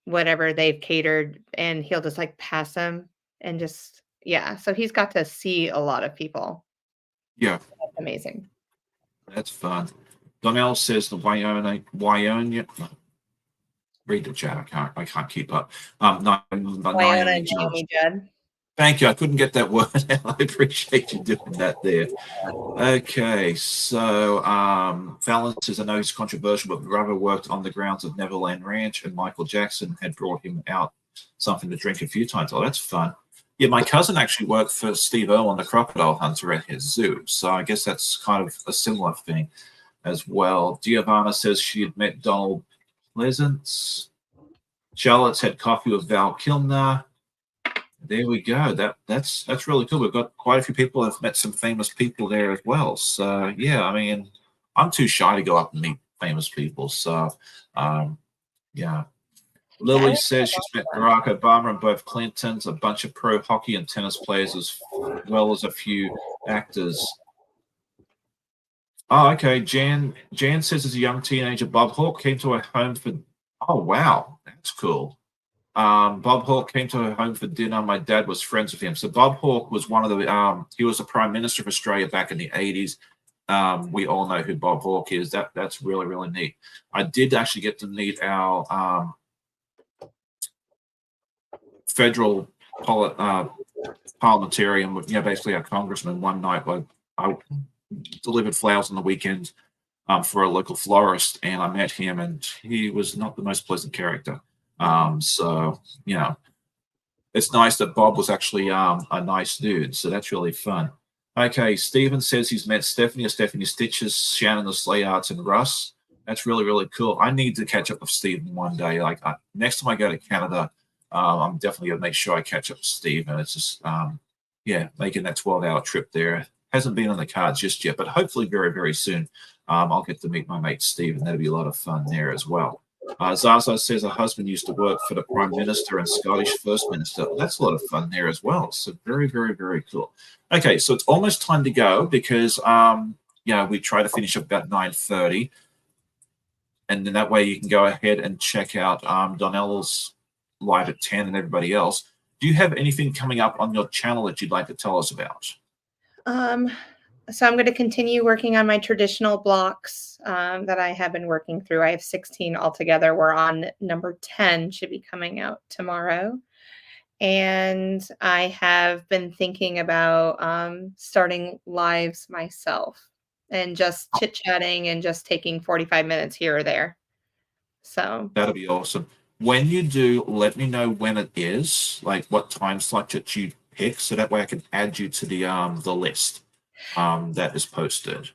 whatever they've catered, and he'll just like pass them and just, yeah. So he's got to see a lot of people. Yeah. That's amazing. That's fun. Donnell says the Wyoming. Read the chat. I can't keep up. Wyoming, Judd. Thank you. I couldn't get that word out. I appreciate you doing that there. Okay, so Fallon says, I know he's controversial, but Bravo worked on the grounds of Neverland Ranch, and Michael Jackson had brought him out something to drink a few times. Oh, that's fun. Yeah, my cousin actually worked for Steve Irwin, the crocodile hunter, at his zoo. So I guess that's kind of a similar thing as well. Giovanna says she had met Donald Pleasance. Charlotte's had coffee with Val Kilmer. There we go. That's really cool. We've got quite a few people that have met some famous people there as well. So yeah, I mean, I'm too shy to go up and meet famous people. So yeah. Lily says she's met Barack Obama and both Clintons, a bunch of pro hockey and tennis players, as well as a few actors. Oh, okay. Jan says as a young teenager, Bob Hawke came to her home for. Oh wow, that's cool. Bob Hawke came to her home for dinner. My dad was friends with him. So Bob Hawke was one of the, he was the Prime Minister of Australia back in the 80s. We all know who Bob Hawke is. That's really, really neat. I did actually get to meet our federal parliamentarian, basically our congressman one night. I delivered flowers on the weekend for a local florist, and I met him, and he was not the most pleasant character. So, it's nice that Bob was actually a nice dude. So that's really fun. Okay, Stephen says he's met Stephanie or Stephanie Stitches, Shannon the Slay Arts, and Russ. That's really, really cool. I need to catch up with Stephen one day. Like next time I go to Canada, I'm definitely going to make sure I catch up with Stephen. It's just, making that 12-hour trip there. Hasn't been on the cards just yet, but hopefully very, very soon I'll get to meet my mate Stephen. That'll be a lot of fun there as well. Zaza says her husband used to work for the Prime Minister and Scottish First Minister. That's a lot of fun there as well. So very, very, very cool. Okay, so it's almost time to go because, we try to finish up about 9:30. And then that way you can go ahead and check out Donnell's live at 10 and everybody else. Do you have anything coming up on your channel that you'd like to tell us about? So I'm going to continue working on my traditional blocks that I have been working through. I have 16 altogether. We're on number 10, should be coming out tomorrow. And I have been thinking about starting lives myself and just chit-chatting and just taking 45 minutes here or there. So that'll be awesome. When you do, let me know when it is, like what time slot that you pick, so that way I can add you to the list that is posted.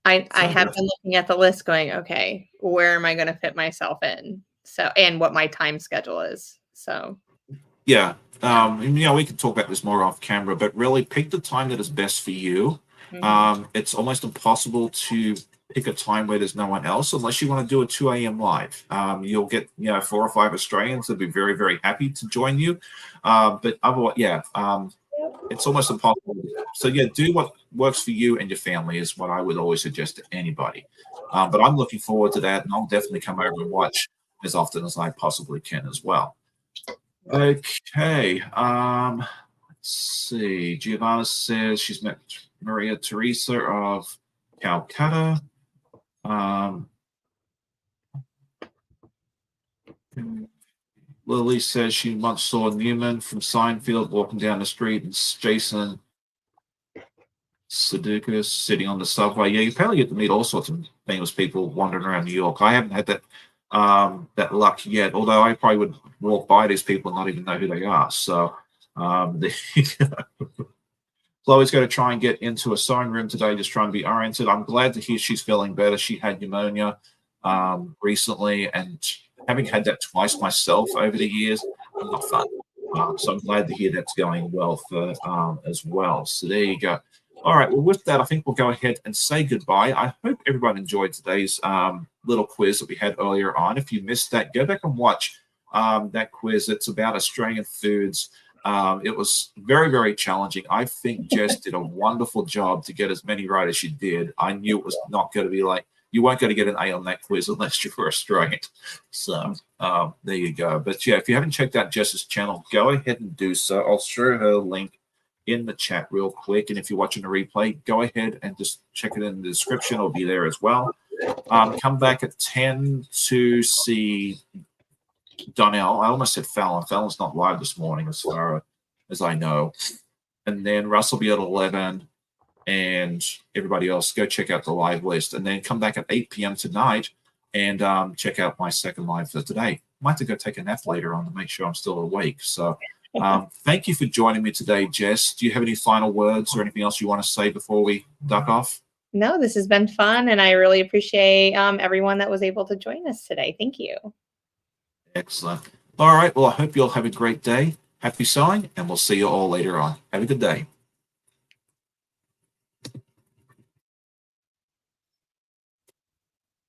I have been looking at the list going, okay, where am I going to fit myself in? So, and what my time schedule is. So, yeah. We can talk about this more off camera, but really pick the time that is best for you. It's almost impossible to pick a time where there's no one else unless you want to do a 2 a.m. live. You'll get 4 or 5 Australians that'll be very, very happy to join you. But otherwise, it's almost impossible. So do what works for you and your family is what I would always suggest to anybody. But I'm looking forward to that, and I'll definitely come over and watch as often as I possibly can as well. Okay. Let's see. Giovanna says she's met Maria Teresa of Calcutta. Lily says she once saw Newman from Seinfeld walking down the street and Jason Sudeikis sitting on the subway. Yeah, you probably get to meet all sorts of famous people wandering around New York. I haven't had that luck yet, although I probably would walk by these people and not even know who they are. So there you go. Chloe's going to try and get into a sewing room today, just trying to be oriented. I'm glad to hear she's feeling better. She had pneumonia recently, and having had that twice myself over the years, not fun. So I'm glad to hear that's going well for as well. So there you go. All right. Well, with that, I think we'll go ahead and say goodbye. I hope everyone enjoyed today's little quiz that we had earlier on. If you missed that, go back and watch that quiz. It's about Australian foods. It was very, very challenging. I think Jess did a wonderful job to get as many right as she did. I knew it was not going to be like, you weren't going to get an A on that quiz unless you were Australian. So there you go. But if you haven't checked out Jess's channel, go ahead and do so. I'll share her link in the chat real quick. And if you're watching a replay, go ahead and just check it in the description. It'll be there as well. Come back at 10 to see Donnell. I almost said Fallon. Fallon's not live this morning as far as I know. And then Russ will be at 11. And everybody else, go check out the live list. And then come back at 8 p.m. tonight and check out my second live for today. Might have to go take a nap later on to make sure I'm still awake. So thank you for joining me today, Jess. Do you have any final words or anything else you want to say before we duck off? No, this has been fun, and I really appreciate everyone that was able to join us today. Thank you. Excellent. All right. Well, I hope you all have a great day. Happy sewing, and we'll see you all later on. Have a good day.